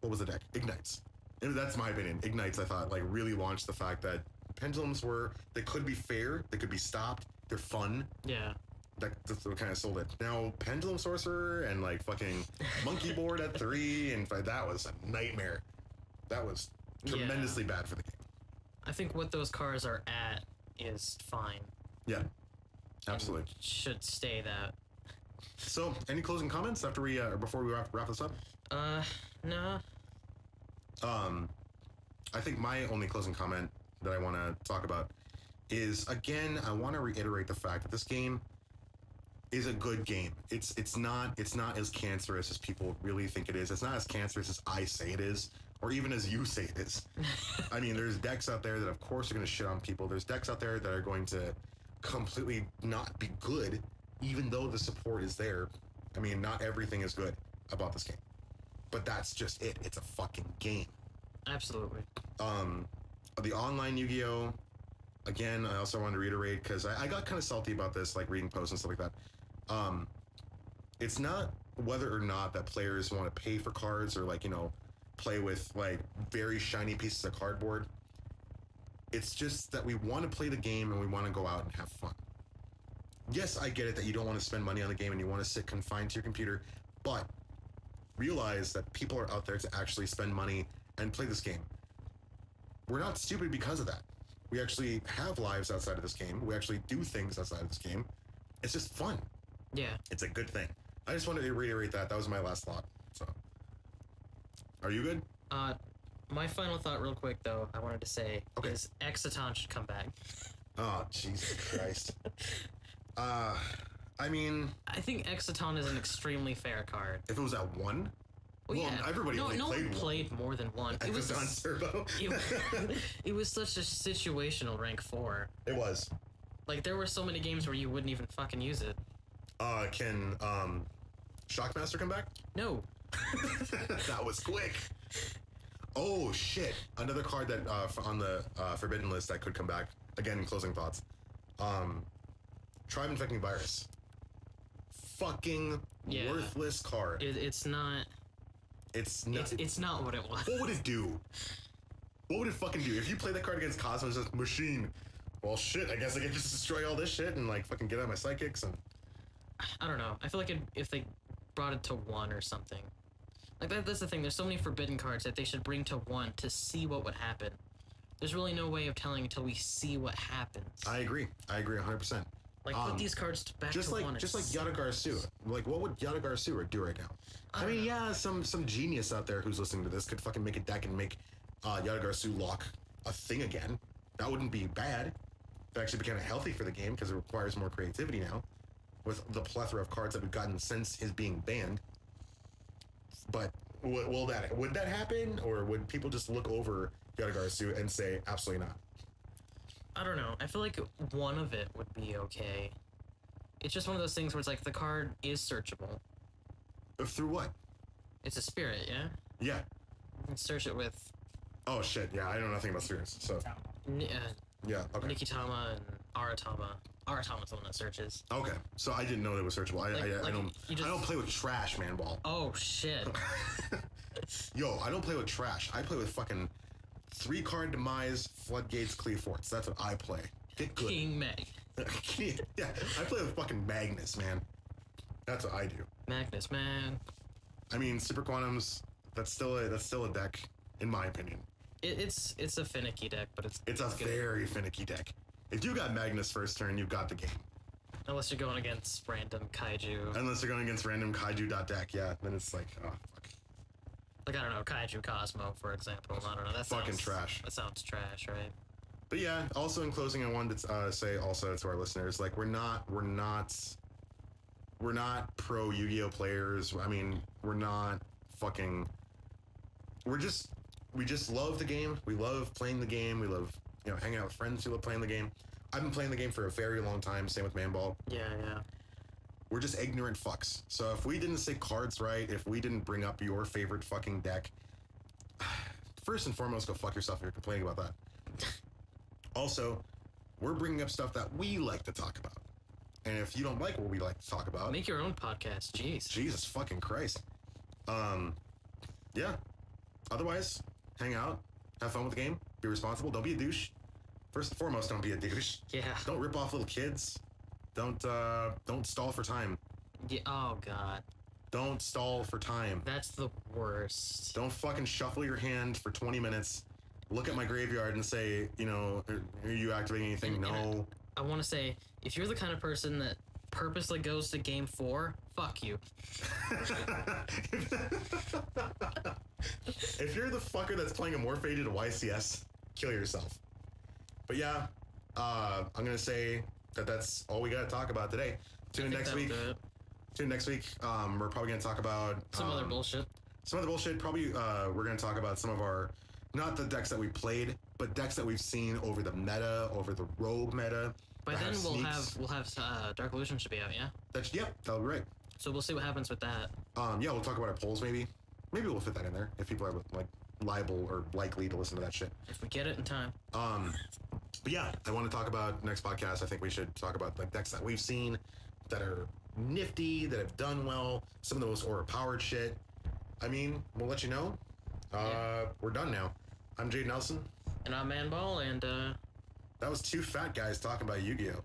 was the deck? Ignites. That's my opinion. Ignites, I thought, like really launched the fact that pendulums they could be fair, they could be stopped, they're fun. Yeah. That's what kind of sold it. Now, Pendulum Sorcerer and like fucking Monkey Board at 3, and that was a nightmare. That was tremendously bad for the game. I think what those cards are at is fine. Yeah, absolutely. And should stay that. So, any closing comments after we before we wrap this up? No. I think my only closing comment that I want to talk about is, again, I want to reiterate the fact that this game is a good game. It's not as cancerous as people really think it is. It's not as cancerous as I say it is, or even as you say it is. I mean, there's decks out there that of course are going to shit on people. There's decks out there that are going to completely not be good, even though the support is there. I mean, not everything is good about this game, but that's just it. It's a fucking game. Absolutely. The online Yu-Gi-Oh! Again, I also want to reiterate, because I got kind of salty about this, like reading posts and stuff like that. It's not whether or not that players want to pay for cards or, like, you know, play with, like, very shiny pieces of cardboard. It's just that we want to play the game and we want to go out and have fun. Yes, I get it that you don't want to spend money on the game and you want to sit confined to your computer, but realize that people are out there to actually spend money and play this game. We're not stupid because of that. We actually have lives outside of this game. We actually do things outside of this game. It's just fun. Yeah. It's a good thing. I just wanted to reiterate that. That was my last thought. So, are you good? My final thought real quick, though, I wanted to say is Exciton should come back. Oh, Jesus Christ. I mean... I think Exciton is an extremely fair card. If it was at 1? Well, Well, yeah. everybody no, only no played one one. played more than one. It was on Turbo. It was such a situational rank 4. It was. Like, there were so many games where you wouldn't even fucking use it. Can Shockmaster come back? No. That was quick. Oh shit! Another card that on the forbidden list that could come back. Again, closing thoughts. Tribe Infecting Virus. Fucking Yeah. worthless card. It's not. It's not. It's not what it was. What would it do? What would it fucking do? If you play that card against Cosmos, just machine. Well, shit. I guess I can just destroy all this shit and like fucking get out my psychics and. I don't know. I feel like if they brought it to 1 or something. Like, that's the thing. There's so many forbidden cards that they should bring to 1 to see what would happen. There's really no way of telling until we see what happens. I agree 100%. Like, put these cards back just to like 1. just like Yadagar Su. Like, what would Yadagar Su do right now? I mean, yeah, some genius out there who's listening to this could fucking make a deck and make Yadagar Su lock a thing again. That wouldn't be bad. It actually be kind of healthy for the game because it requires more creativity now, with the plethora of cards that we've gotten since his being banned. But would that happen, or would people just look over Yadagar Su and say absolutely not? I don't know. I feel like one of it would be okay. It's just one of those things where it's like the card is searchable. Through what? It's a spirit, yeah? Yeah. You can search it with Oh shit. Yeah, I know nothing about spirits. So yeah. Okay. Nikitama and Aratama. Aratama's the one that searches. Okay. So I didn't know it was searchable. I don't. you just- I don't play with trash, Manball. Oh, shit. Yo, I don't play with trash. I play with fucking 3-card demise, floodgates, cleave forts. That's what I play. Get good. King Meg. Yeah, I play with fucking Magnus, man. That's what I do. Magnus, man. I mean, Super Quantums. That's still a deck, in my opinion. It's a finicky deck, but it's It's a good. very finicky deck. If you got Magnus first turn, you've got the game. Unless you're going against random kaiju. Unless you're going against random kaiju.deck, yeah, then it's like, oh, fuck. Like, I don't know, Kaiju Cosmo, for example. I don't know. That Fucking sounds, trash. That sounds trash, right? But yeah, also in closing, I wanted to say also to our listeners, like, we're not pro Yu-Gi-Oh players. I mean, we're not fucking. We just love the game. We love playing the game. We love, hanging out with friends who love playing the game. I've been playing the game for a very long time. Same with Manball. Yeah. We're just ignorant fucks. So if we didn't say cards right, if we didn't bring up your favorite fucking deck, first and foremost, go fuck yourself if you're complaining about that. Also, we're bringing up stuff that we like to talk about. And if you don't like what we like to talk about, Make your own podcast. Jeez. Jesus fucking Christ. Yeah. Otherwise, hang out, have fun with the game, be responsible, don't be a douche. First and foremost, don't be a douche. Yeah. Don't rip off little kids. Don't stall for time. Yeah. Oh, God. Don't stall for time. That's the worst. Don't fucking shuffle your hand for 20 minutes. Look at my graveyard and say, are you activating anything? No. I want to say, if you're the kind of person that purposely goes to game 4, fuck you. If you're the fucker that's playing a Morphated to YCS, kill yourself. But yeah, I'm gonna say that's all we gotta talk about today. Tune in next week. We're probably gonna talk about Some other bullshit. Some other bullshit. Probably we're gonna talk about some of our, not the decks that we played, but decks that we've seen over the meta, over the rogue meta. By that then sneaks. we'll have Dark Illusion should be out, yeah. That'll be right. So we'll see what happens with that. Yeah, we'll talk about our polls maybe. Maybe we'll fit that in there if people are like liable or likely to listen to that shit. If we get it in time. But yeah, I want to talk about next podcast. I think we should talk about like decks that we've seen that are nifty, that have done well, some of the most overpowered shit. I mean, we'll let you know. We're done now. I'm Jade Nelson. And I'm Manball, and That was 2 fat guys talking about Yu-Gi-Oh!